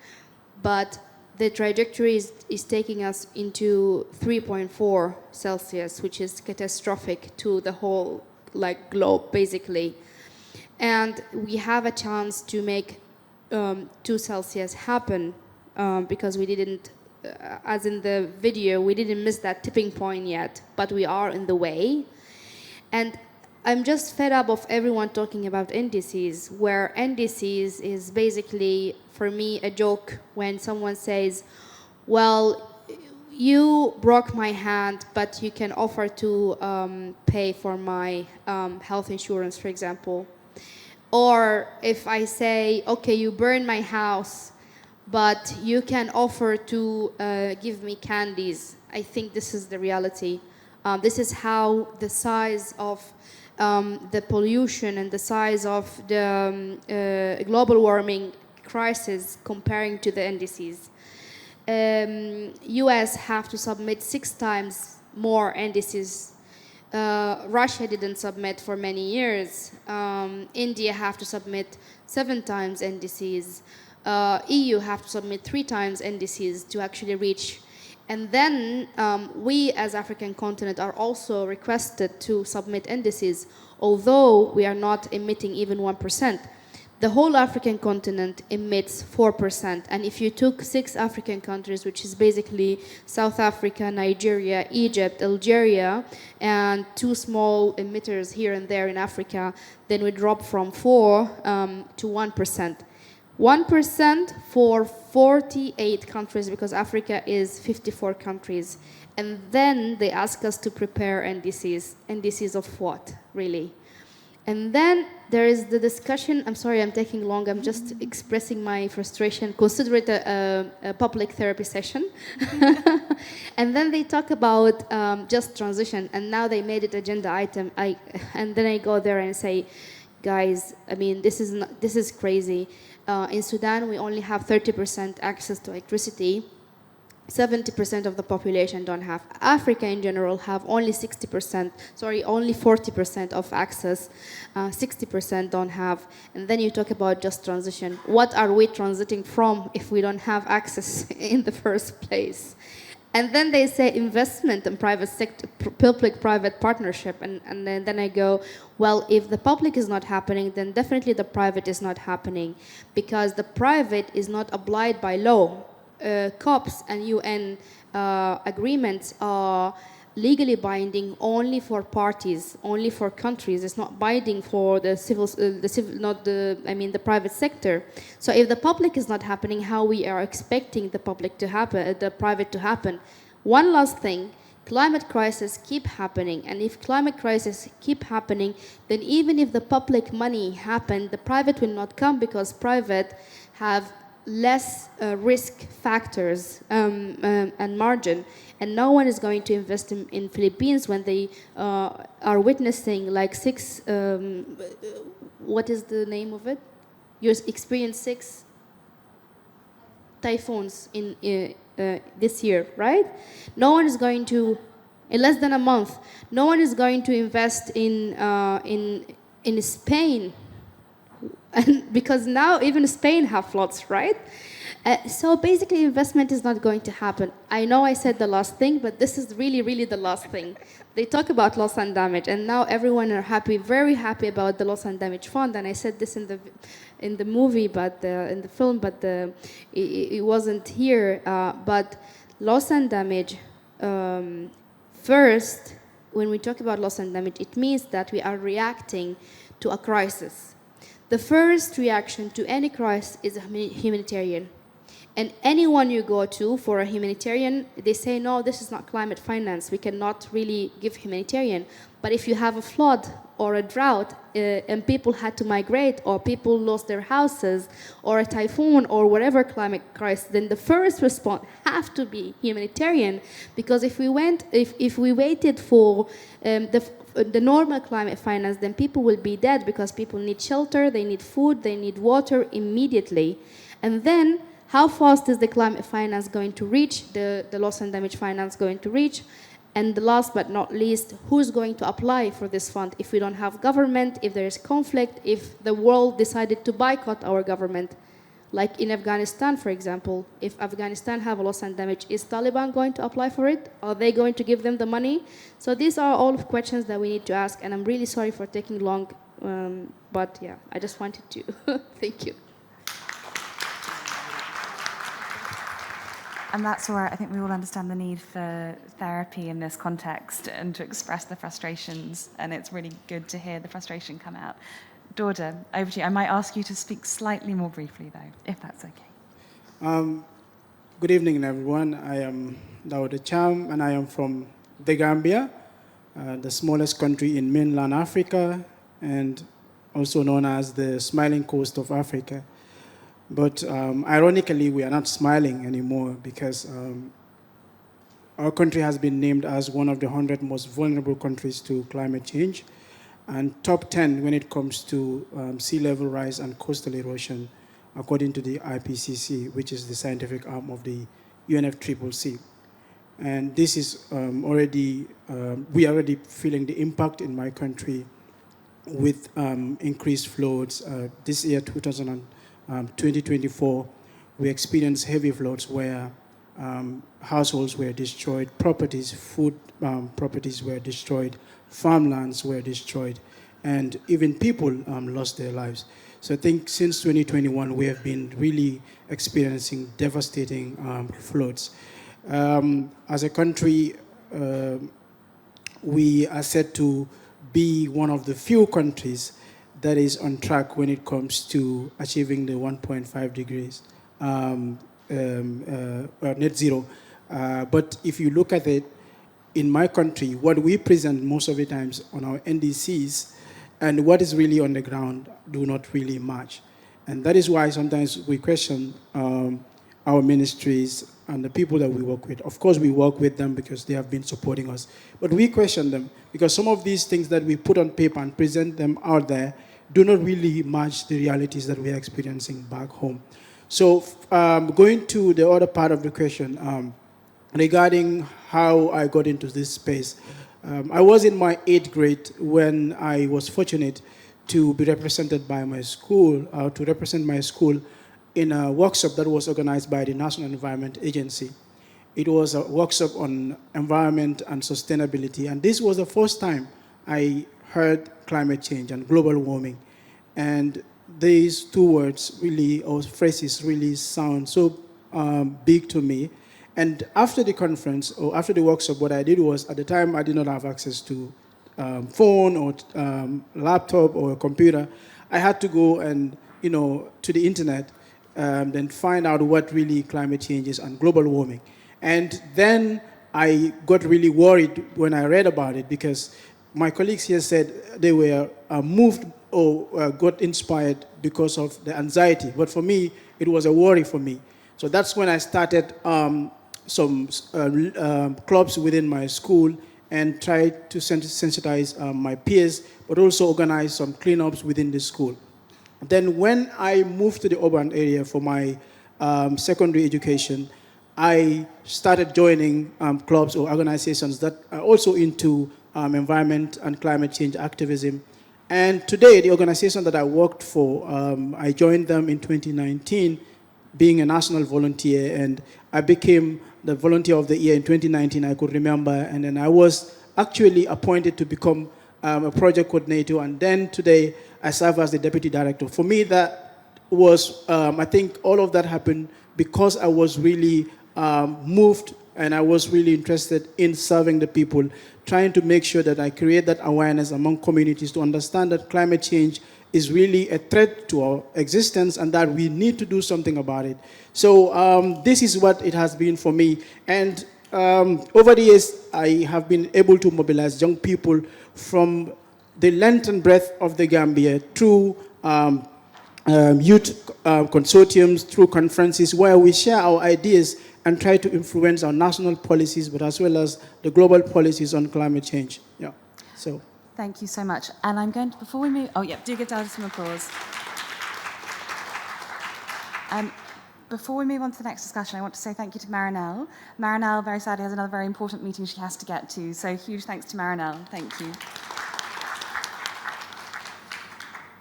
But the trajectory is taking us into 3.4 Celsius, which is catastrophic to the whole globe, basically. And we have a chance to make 2 Celsius happen because we didn't, as in the video, we didn't miss that tipping point yet, but we are in the way. And I'm just fed up of everyone talking about indices, where indices is basically, for me, a joke when someone says, well, you broke my hand, but you can offer to pay for my health insurance, for example. Or if I say, okay, you burn my house, but you can offer to give me candies. I think this is the reality. This is how the size of the pollution and the size of the global warming crisis comparing to the NDCs. US have to submit 6 times more NDCs. Russia didn't submit for many years. India have to submit 7 times NDCs. EU have to submit 3 times NDCs to actually reach. And then we as African continent are also requested to submit NDCs, although we are not emitting even 1%. The whole African continent emits 4%. And if you took 6 African countries, which is basically South Africa, Nigeria, Egypt, Algeria, and 2 small emitters here and there in Africa, then we drop from 4 to 1%. 1% for 48 countries, because Africa is 54 countries. And then they ask us to prepare NDCs. NDCs of what, really? And then there is the discussion. I'm sorry, I'm taking long. I'm just expressing my frustration. Consider it a public therapy session. And then they talk about just transition. And now they made it agenda item. And then I go there and say, guys, I mean, this is crazy. In Sudan, we only have 30% access to electricity. 70% of the population don't have. Africa in general have only 40% of access. 60% don't have. And then you talk about just transition. What are we transiting from if we don't have access in the first place? And then they say investment in private sector, public-private partnership. And then I go, well, if the public is not happening, then definitely the private is not happening, because the private is not obliged by law. COPs and UN agreements are legally binding only for parties, only for countries. It's not binding for the the private sector. So if the public is not happening, how we are expecting the public to happen, the private to happen? One last thing. Climate crisis keep happening, and if climate crisis keep happening, then even if the public money happen, the private will not come, because private have less risk factors and margin, and no one is going to invest in Philippines when they are witnessing like 6 what is the name of it? You experience 6 typhoons in this year, right? No one is going to, in less than a month, no one is going to invest in Spain. And because now even Spain have floods, right? So basically investment is not going to happen. I know I said the last thing, but this is really, really the last thing. They talk about loss and damage, and now everyone are happy, very happy about the loss and damage fund. And I said this in the movie, but in the film, but it wasn't here. But loss and damage, first, when we talk about loss and damage, it means that we are reacting to a crisis. The first reaction to any crisis is a humanitarian. And anyone you go to for a humanitarian, they say, no, this is not climate finance. We cannot really give humanitarian. But if you have a flood or a drought and people had to migrate, or people lost their houses, or a typhoon, or whatever climate crisis, then the first response have to be humanitarian. Because if we waited for the normal climate finance, then people will be dead, because people need shelter, they need food, they need water immediately. And then how fast is the climate finance going to reach, the loss and damage finance going to reach? And the last but not least, who's going to apply for this fund if we don't have government, if there is conflict, if the world decided to boycott our government? Like in Afghanistan, for example, if Afghanistan have a loss and damage, is Taliban going to apply for it? Are they going to give them the money? So these are all of questions that we need to ask, and I'm really sorry for taking long, but yeah, I just wanted to. Thank you. And that's where I think we all understand the need for therapy in this context and to express the frustrations, and it's really good to hear the frustration come out. Dorda, over to you. I might ask you to speak slightly more briefly, though, if that's okay. Good evening, everyone. I am Dauda Cham, and I am from the Gambia, the smallest country in mainland Africa. And also known as the smiling coast of Africa. But ironically, we are not smiling anymore because our country has been named as one of the 100 most vulnerable countries to climate change, and top 10 when it comes to sea level rise and coastal erosion, according to the IPCC, which is the scientific arm of the UNFCCC. And this is we are already feeling the impact in my country with increased floods. This year, 2024, we experienced heavy floods where households were destroyed, food properties were destroyed, farmlands were destroyed, and even people lost their lives. So I think since 2021, we have been really experiencing devastating floods. As a country, we are said to be one of the few countries that is on track when it comes to achieving the 1.5 degrees net zero. But if you look at it, in my country, what we present most of the times on our NDCs and what is really on the ground do not really match. And that is why sometimes we question our ministries and the people that we work with. Of course, we work with them because they have been supporting us. But we question them because some of these things that we put on paper and present them out there do not really match the realities that we are experiencing back home. So going to the other part of the question, regarding how I got into this space. I was in my 8th grade when I was fortunate to be represented by my school, to represent my school in a workshop that was organized by the National Environment Agency. It was a workshop on environment and sustainability, and this was the first time I heard climate change and global warming. And these two words really, or phrases really sound so big to me. And after the conference, or after the workshop, what I did was, at the time, I did not have access to phone or laptop or computer. I had to go and, to the internet, then find out what really climate change is and global warming. And then I got really worried when I read about it because my colleagues here said they were moved or got inspired because of the anxiety. But for me, it was a worry for me. So that's when I started some clubs within my school and tried to sensitize my peers, but also organize some cleanups within the school. Then when I moved to the urban area for my secondary education, I started joining clubs or organizations that are also into environment and climate change activism. And today, the organization that I worked for, I joined them in 2019, being a national volunteer, and I became the volunteer of the year in 2019, I could remember, and then I was actually appointed to become a project coordinator, and then today I serve as the deputy director. For me, that was, I think all of that happened because I was really moved and I was really interested in serving the people, trying to make sure that I create that awareness among communities to understand that climate change is really a threat to our existence and that we need to do something about it. So this is what it has been for me. And over the years, I have been able to mobilize young people from the length and breadth of the Gambia through youth consortiums, through conferences where we share our ideas and try to influence our national policies, but as well as the global policies on climate change. Yeah. So. Thank you so much. And I'm going to, before we move, do give Dada some applause. Before we move on to the next discussion, I want to say thank you to Marinelle. Marinelle, very sadly, has another very important meeting she has to get to, so huge thanks to Marinelle. Thank you.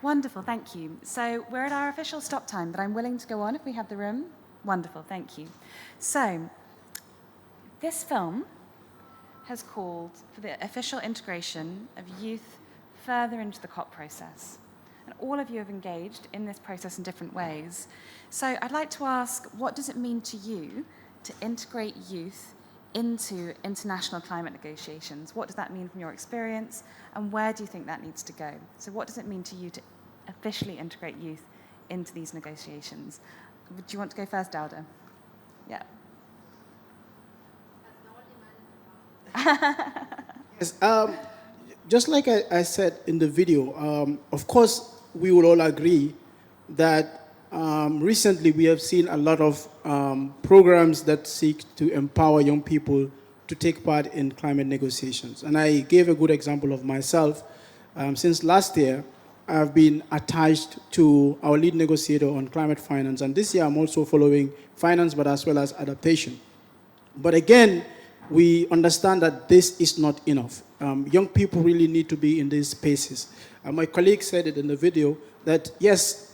Wonderful, thank you. So we're at our official stop time, but I'm willing to go on if we have the room. Wonderful, thank you. So, this film has called for the official integration of youth further into the COP process. And all of you have engaged in this process in different ways. So I'd like to ask, what does it mean to you to integrate youth into international climate negotiations? What does that mean from your experience? And where do you think that needs to go? So what does it mean to you to officially integrate youth into these negotiations? Do you want to go first, Dada? Yeah. Yes, just like I said in the video, of course, we will all agree that recently we have seen a lot of programs that seek to empower young people to take part in climate negotiations. And I gave a good example of myself. Since last year, I've been attached to our lead negotiator on climate finance. And this year, I'm also following finance, but as well as adaptation. But again, we understand that this is not enough. Young people really need to be in these spaces. My colleague said it in the video that, yes,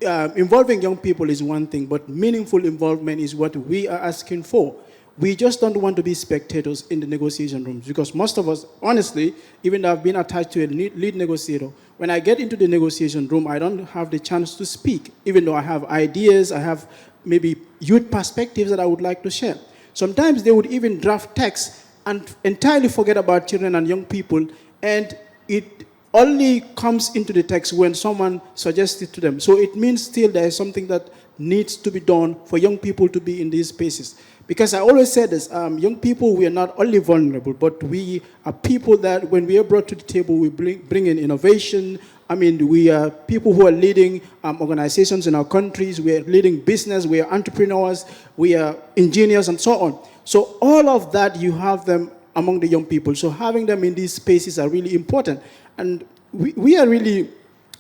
involving young people is one thing, but meaningful involvement is what we are asking for. We just don't want to be spectators in the negotiation rooms, because most of us, honestly, even though I've been attached to a lead negotiator, when I get into the negotiation room, I don't have the chance to speak, even though I have ideas, I have maybe youth perspectives that I would like to share. Sometimes they would even draft text and entirely forget about children and young people, and it only comes into the text when someone suggests it to them. So it means still there is something that needs to be done for young people to be in these spaces. Because I always say this, young people, we are not only vulnerable, but we are people that when we are brought to the table, we bring in innovation. I mean, we are people who are leading organizations in our countries, we are leading business, we are entrepreneurs, we are engineers, and so on. So all of that, you have them among the young people. So having them in these spaces are really important. And we are really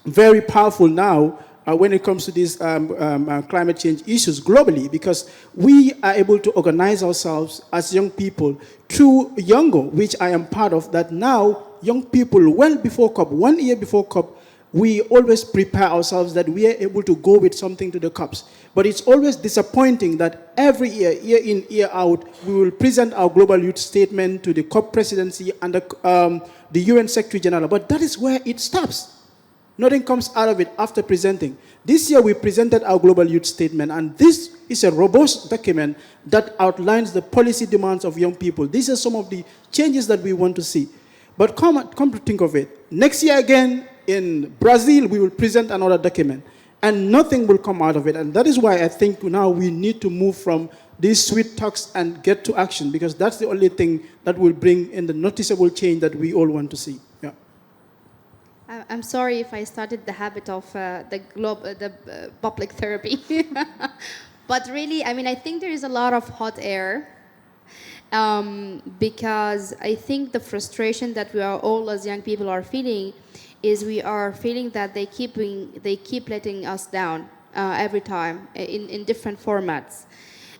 very powerful now when it comes to these climate change issues globally, because we are able to organize ourselves as young people through Youngo, which I am part of, that now young people, well before COP, 1 year before COP, we always prepare ourselves that we are able to go with something to the COPs. But it's always disappointing that every year, year in, year out, we will present our global youth statement to the COP presidency and the UN Secretary General, but that is where it stops. Nothing comes out of it after presenting. This year we presented our global youth statement, and this is a robust document that outlines the policy demands of young people. These are some of the changes that we want to see. But come to think of it, next year again in Brazil we will present another document, and nothing will come out of it. And that is why I think now we need to move from these sweet talks and get to action, because that's the only thing that will bring in the noticeable change that we all want to see. Yeah. I'm sorry if I started the habit of public therapy. But really, I mean, I think there is a lot of hot air because I think the frustration that we are all as young people are feeling is we are feeling that they keep letting us down every time in different formats.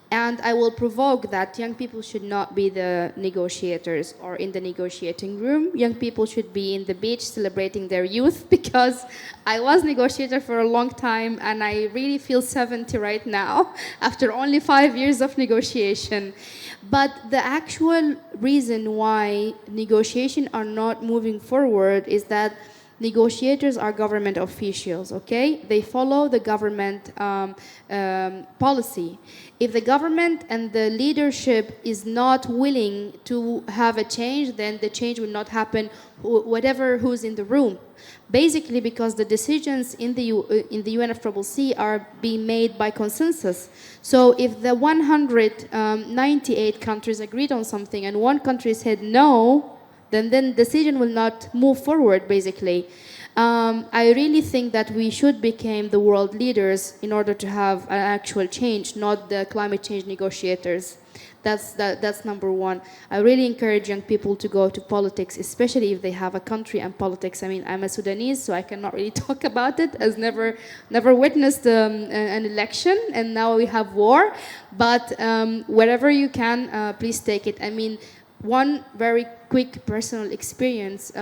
And I will provoke that young people should not be the negotiators or in the negotiating room. Young people should be in the beach celebrating their youth, because I was negotiator for a long time and I really feel 70 right now after only 5 years of negotiation. But the actual reason why negotiations are not moving forward is that negotiators are government officials, okay? They follow the government policy. If the government and the leadership is not willing to have a change, then the change will not happen, whatever who's in the room. Basically, because the decisions in the UNFCCC are being made by consensus. So if the 198 countries agreed on something and one country said no, then decision will not move forward, basically. I really think that we should become the world leaders in order to have an actual change, not the climate change negotiators. That's number one. I really encourage young people to go to politics, especially if they have a country and politics. I mean, I'm a Sudanese, so I cannot really talk about it, as never witnessed an election, and now we have war. But wherever you can, please take it. I mean, one very quick personal experience,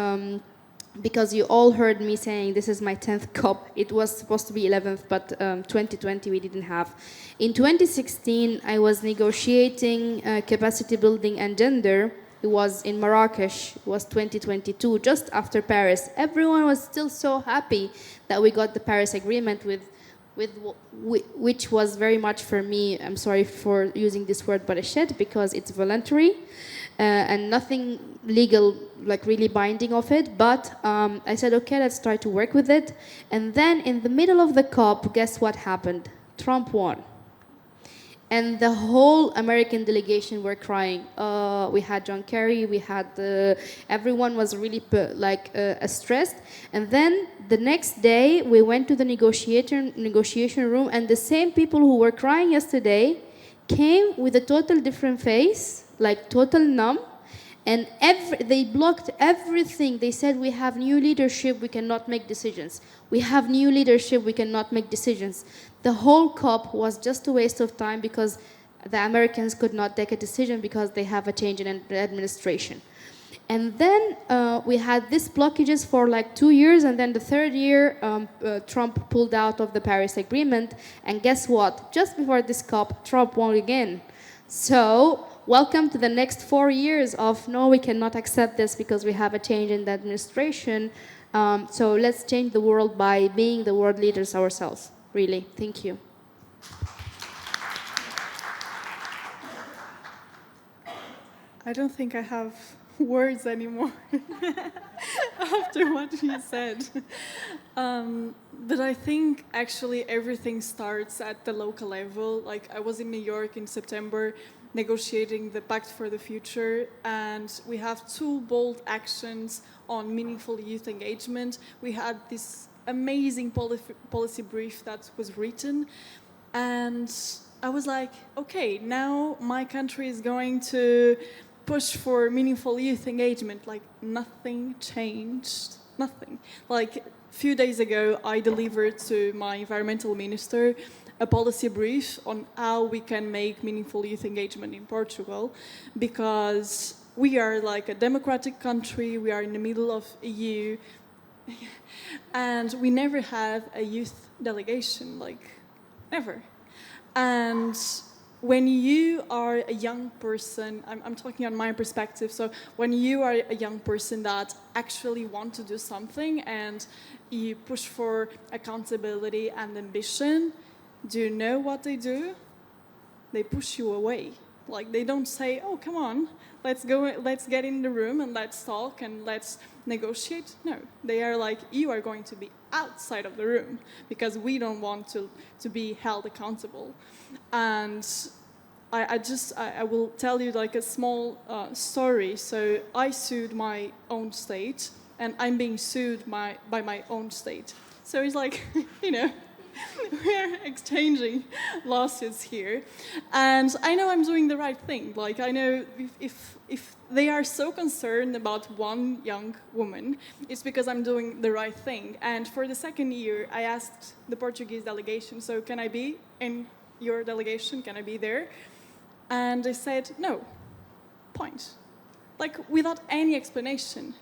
because you all heard me saying this is my 10th COP. It was supposed to be 11th, but 2020 we didn't have. In 2016, I was negotiating capacity building and gender. It was in Marrakesh. It was 2022, just after Paris. Everyone was still so happy that we got the Paris Agreement which was very much for me, I'm sorry for using this word, but a shit, because it's voluntary and nothing legal, like really binding of it. But I said, okay, let's try to work with it. And then in the middle of the COP, guess what happened? Trump won. And the whole American delegation were crying. We had John Kerry, we had everyone was really stressed. And then the next day we went to the negotiation room, and the same people who were crying yesterday came with a total different face, like total numb. And they blocked everything. They said, we have new leadership, we cannot make decisions. We have new leadership, we cannot make decisions. The whole COP was just a waste of time because the Americans could not take a decision because they have a change in the administration. And then we had these blockages for like 2 years, and then the third year, Trump pulled out of the Paris Agreement. And guess what? Just before this COP, Trump won again. So welcome to the next 4 years of, no, we cannot accept this because we have a change in the administration. So let's change the world by being the world leaders ourselves, really. Thank you. I don't think I have words anymore after what you said. But I think actually everything starts at the local level. Like, I was in New York in September negotiating the Pact for the Future, and we have 2 bold actions on meaningful youth engagement. We had this amazing policy brief that was written, and I was like, okay, now my country is going to push for meaningful youth engagement. Like, nothing changed, nothing. Like, a few days ago, I delivered to my environmental minister a policy brief on how we can make meaningful youth engagement in Portugal, because we are like a democratic country, we are in the middle of EU, and we never had a youth delegation, like, never. And when you are a young person, I'm talking on my perspective, so when you are a young person that actually want to do something and you push for accountability and ambition, do you know what they do? They push you away. Like, they don't say, oh, come on, let's get in the room and let's talk and let's negotiate. No, they are like, you are going to be outside of the room because we don't want to be held accountable. And I will tell you like a small story. So I sued my own state, and I'm being sued by my own state. So it's like, you know, we're exchanging lawsuits here. And I know I'm doing the right thing. Like, I know if they are so concerned about one young woman, it's because I'm doing the right thing. And for the second year, I asked the Portuguese delegation, so can I be in your delegation? Can I be there? And they said, no, point. Like, without any explanation.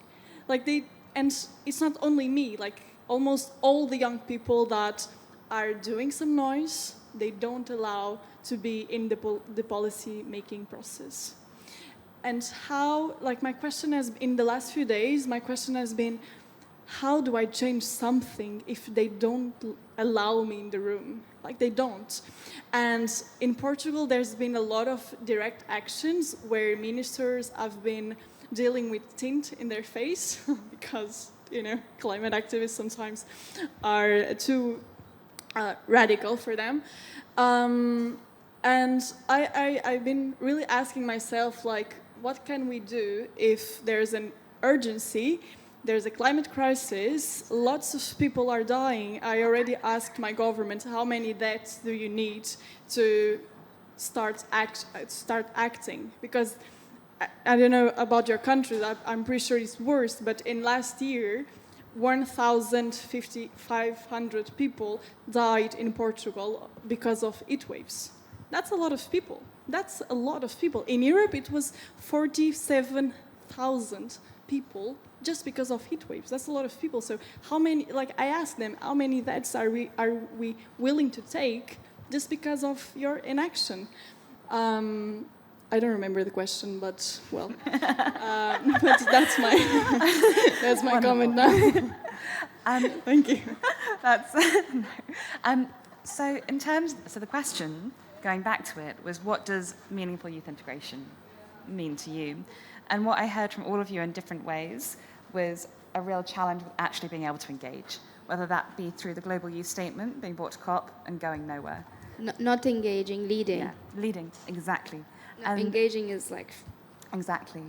Like, and it's not only me, like, almost all the young people that are doing some noise, they don't allow to be in the policy-making process. And how, like, my question has, in the last few days, my question has been, how do I change something if they don't allow me in the room? Like, they don't. And in Portugal, there's been a lot of direct actions where ministers have been dealing with tint in their face because, you know, climate activists sometimes are too radical for them. And I've been really asking myself, like, what can we do if there's an urgency? There's a climate crisis, lots of people are dying. I already asked my government, how many deaths do you need to start acting? Because I don't know about your country, I'm pretty sure it's worse, but in last year, 1,500 people died in Portugal because of heat waves. That's a lot of people. That's a lot of people. In Europe, it was 47,000 people just because of heat waves. That's a lot of people. So how many, like, I asked them, how many deaths are we willing to take just because of your inaction? I don't remember the question, but, well, but that's my comment now. Thank you. So in terms, so the question, going back to it, was what does meaningful youth integration mean to you? And what I heard from all of you in different ways was a real challenge with actually being able to engage, whether that be through the Global Youth Statement being brought to COP and going nowhere. Not engaging, leading. Yeah, leading, exactly. Engaging is like... Exactly.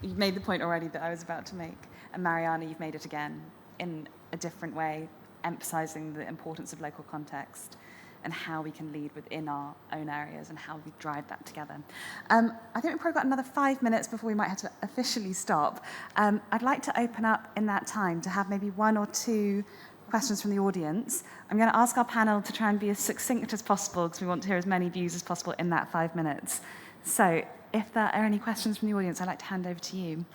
You've made the point already that I was about to make. And Mariana, you've made it again in a different way, emphasizing the importance of local context and how we can lead within our own areas and how we drive that together. I think we've probably got another 5 minutes before we might have to officially stop. I'd like to open up in that time to have maybe 1 or 2 questions from the audience. I'm going to ask our panel to try and be as succinct as possible because we want to hear as many views as possible in that 5 minutes. So if there are any questions from the audience, I'd like to hand over to you.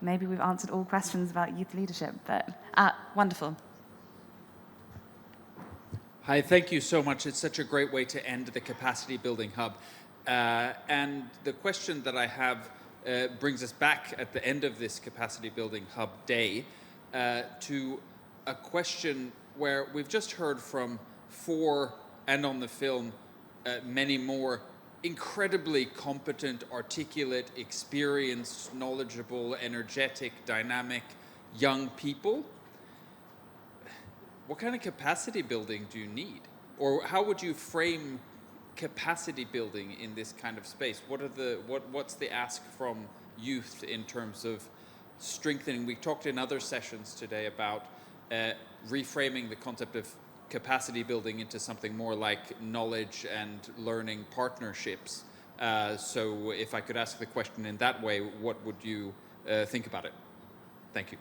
Maybe we've answered all questions about youth leadership, but wonderful. Hi, thank you so much. It's such a great way to end the Capacity Building Hub. And the question that I have brings us back at the end of this Capacity Building Hub day to a question where we've just heard from 4, and on the film, many more incredibly competent, articulate, experienced, knowledgeable, energetic, dynamic young people. What kind of capacity building do you need? Or how would you frame capacity building in this kind of space? What's the ask from youth in terms of strengthening? We talked in other sessions today about reframing the concept of capacity building into something more like knowledge and learning partnerships. So if I could ask the question in that way, what would you think about it? Thank you.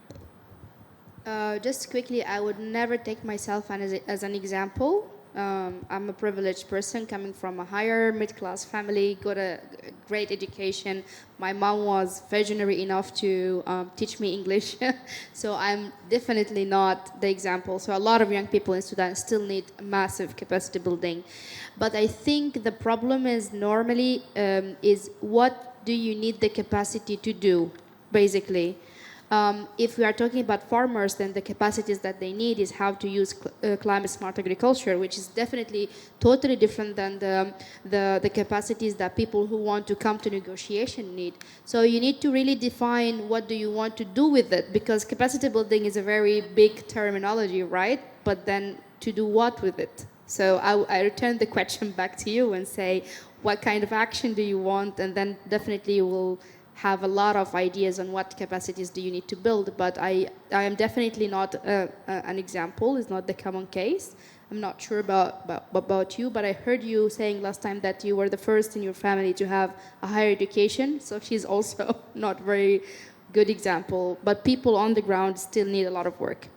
Just quickly, I would never take myself as an example. I'm a privileged person coming from a higher mid-class family, got a great education. My mom was visionary enough to teach me English. So I'm definitely not the example. So a lot of young people in Sudan still need massive capacity building. But I think the problem is normally is what do you need the capacity to do, basically. If we are talking about farmers, then the capacities that they need is how to use climate-smart agriculture, which is definitely totally different than the capacities that people who want to come to negotiation need. So you need to really define what do you want to do with it, because capacity building is a very big terminology, right? But then to do what with it? So I return the question back to you and say, what kind of action do you want? And then definitely you will have a lot of ideas on what capacities do you need to build, but I am definitely not an example. It's not the common case. I'm not sure about you, but I heard you saying last time that you were the first in your family to have a higher education, so she's also not very good example, but people on the ground still need a lot of work.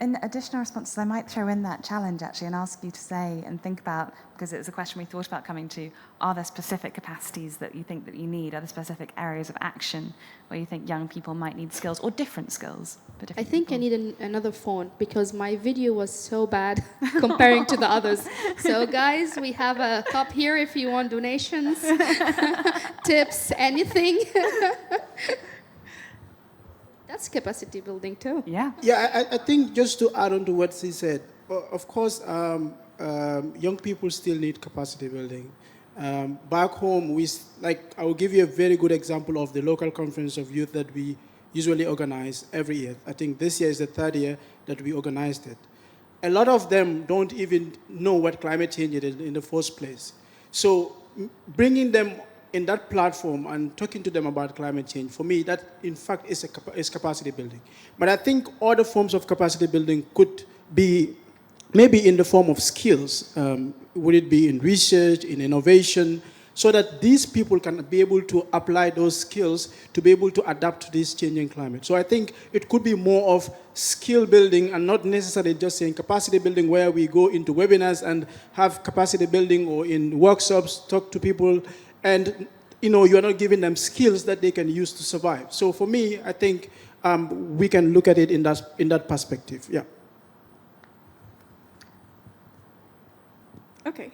In additional responses, I might throw in that challenge actually and ask you to say and think about, because it was a question we thought about coming to, are there specific capacities that you think that you need? Are there specific areas of action where you think young people might need skills or different skills? I think I need another phone because my video was so bad comparing to the others. So guys, we have a cup here if you want donations, tips, anything. That's capacity building too. Yeah. Yeah, I think just to add on to what she said, of course, young people still need capacity building. Back home, I will give you a very good example of the local conference of youth that we usually organize every year. I think this year is the 3rd year that we organized it. A lot of them don't even know what climate change is in the first place. So bringing them in that platform and talking to them about climate change, for me, that in fact is capacity building. But I think other forms of capacity building could be maybe in the form of skills. Would it be in research, in innovation, so that these people can be able to apply those skills to be able to adapt to this changing climate. So I think it could be more of skill building and not necessarily just saying capacity building where we go into webinars and have capacity building or in workshops, talk to people, and you're not giving them skills that they can use to survive. So for me, I think we can look at it in that perspective. Yeah. Okay.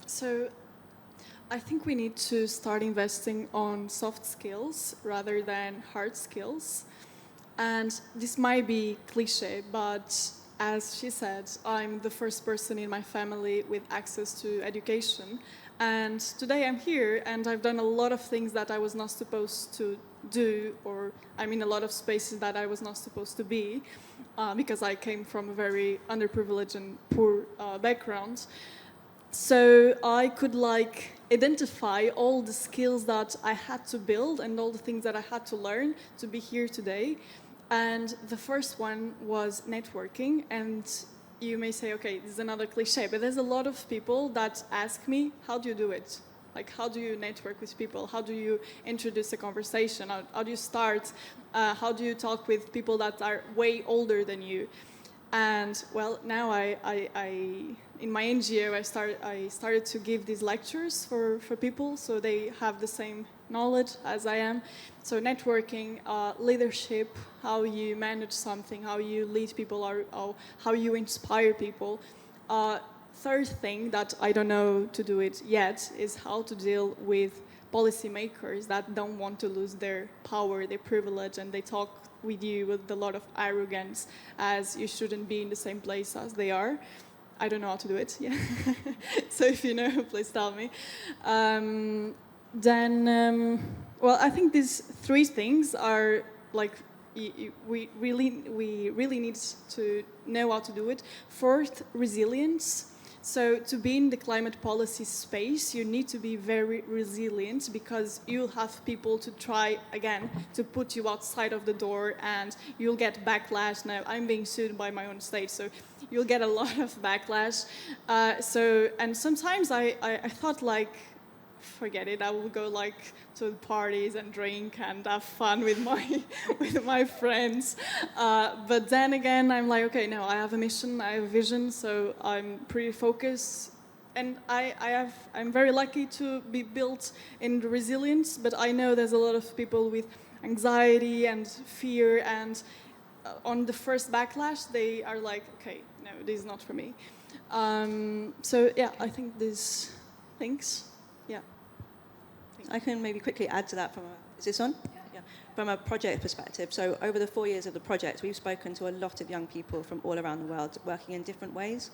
So I think we need to start investing on soft skills rather than hard skills. And this might be cliche, but as she said, I'm the first person in my family with access to education. And today I'm here and I've done a lot of things that I was not supposed to do, or I'm in a lot of spaces that I was not supposed to be because I came from a very underprivileged and poor background. So I could like identify all the skills that I had to build and all the things that I had to learn to be here today. And the first one was networking. And you may say, okay, this is another cliche, but there's a lot of people that ask me, how do you do it? Like, how do you network with people? How do you introduce a conversation? How do you start? How do you talk with people that are way older than you? And well, now in my NGO, I started to give these lectures for people so they have the same knowledge as I am. So networking, leadership, how you manage something, how you lead people, how you inspire people. Third thing that I don't know to do it yet is how to deal with policymakers that don't want to lose their power, their privilege, and they talk with you with a lot of arrogance as you shouldn't be in the same place as they are. I don't know how to do it, yeah. So if you know, please tell me. Well, I think these three things are like, we really need to know how to do it. Fourth, resilience. So to be in the climate policy space, you need to be very resilient because you'll have people to try, again, to put you outside of the door and you'll get backlash. Now, I'm being sued by my own state, so you'll get a lot of backlash. And sometimes I thought like, forget it, I will go like to parties and drink and have fun with my friends. But then again, I'm like, okay, no, I have a mission, I have a vision, so I'm pretty focused. And I'm very lucky to be built in resilience, but I know there's a lot of people with anxiety and fear, and on the first backlash, they are like, okay, no, this is not for me. So yeah, I think these things, yeah. I can maybe quickly add to that from is this on? Yeah. From a project perspective. So over the 4 years of the project, we've spoken to a lot of young people from all around the world working in different ways.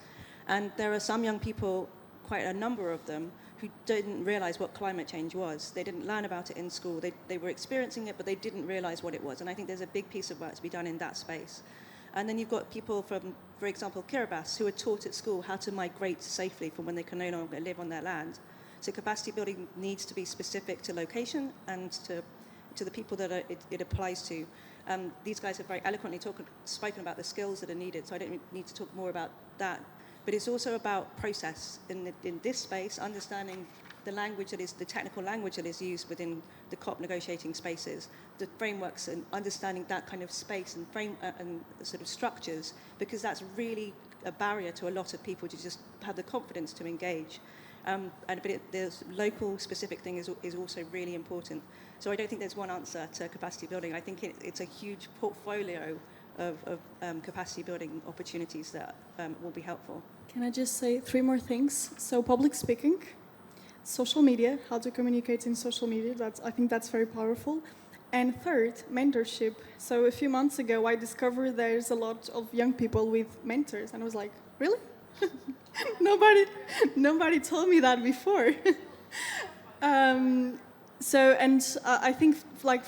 And there are some young people, quite a number of them, who didn't realize what climate change was. They didn't learn about it in school. They were experiencing it, but they didn't realize what it was. And I think there's a big piece of work to be done in that space. And then you've got people from, for example, Kiribati, who are taught at school how to migrate safely from when they can no longer live on their land. So capacity building needs to be specific to location and to the people that it applies to. These guys have very eloquently spoken about the skills that are needed, so I don't need to talk more about that. But it's also about process in this space, understanding the language that is, the technical language that is used within the COP negotiating spaces, the frameworks, and understanding that kind of space and and sort of structures, because that's really a barrier to a lot of people to just have the confidence to engage. But the local specific thing is also really important. So I don't think there's one answer to capacity building. I think it's a huge portfolio of capacity building opportunities that will be helpful. Can I just say 3 more things? So public speaking, social media, how to communicate in social media, I think that's very powerful. And third, mentorship. So a few months ago, I discovered there's a lot of young people with mentors, and I was like, really? Nobody told me that before. I think like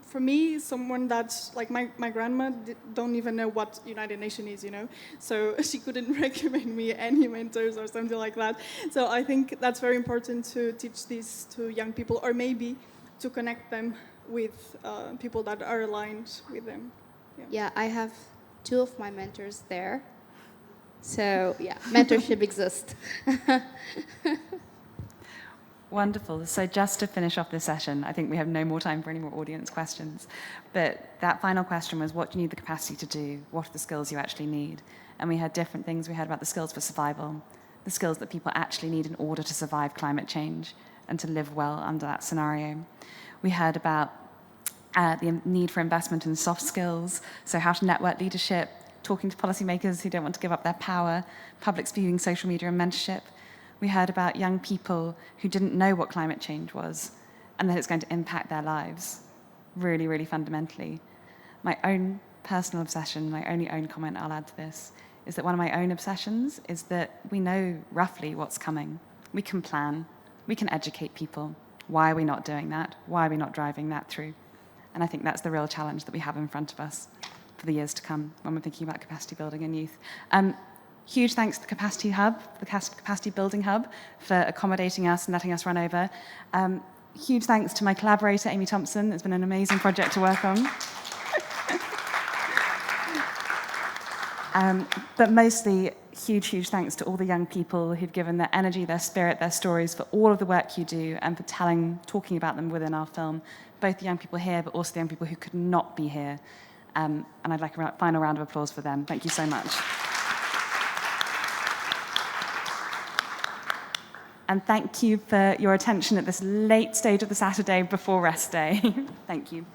for me, someone that's like my grandma don't even know what United Nations is, you know, so she couldn't recommend me any mentors or something like that. So I think that's very important to teach this to young people, or maybe to connect them with people that are aligned with them. Yeah, I have 2 of my mentors there. So yeah, mentorship exists. Wonderful. So just to finish off this session, I think we have no more time for any more audience questions. But that final question was, what do you need the capacity to do? What are the skills you actually need? And we had different things. We heard about the skills for survival, the skills that people actually need in order to survive climate change and to live well under that scenario. We heard about the need for investment in soft skills, so how to network leadership, talking to policymakers who don't want to give up their power, public speaking, social media, and mentorship. We heard about young people who didn't know what climate change was and that it's going to impact their lives really, really fundamentally. My own personal obsession, my only own comment I'll add to this, is that one of my own obsessions is that we know roughly what's coming. We can plan, we can educate people. Why are we not doing that? Why are we not driving that through? And I think that's the real challenge that we have in front of us for the years to come when we're thinking about capacity building in youth. Huge thanks to the Capacity Hub, the Capacity Building Hub, for accommodating us and letting us run over. Huge thanks to my collaborator, Amy Thompson. It's been an amazing project to work on. But mostly, huge thanks to all the young people who've given their energy, their spirit, their stories for all of the work you do and for talking about them within our film, both the young people here, but also the young people who could not be here. And I'd like a final round of applause for them. Thank you so much. And thank you for your attention at this late stage of the Saturday before rest day. Thank you.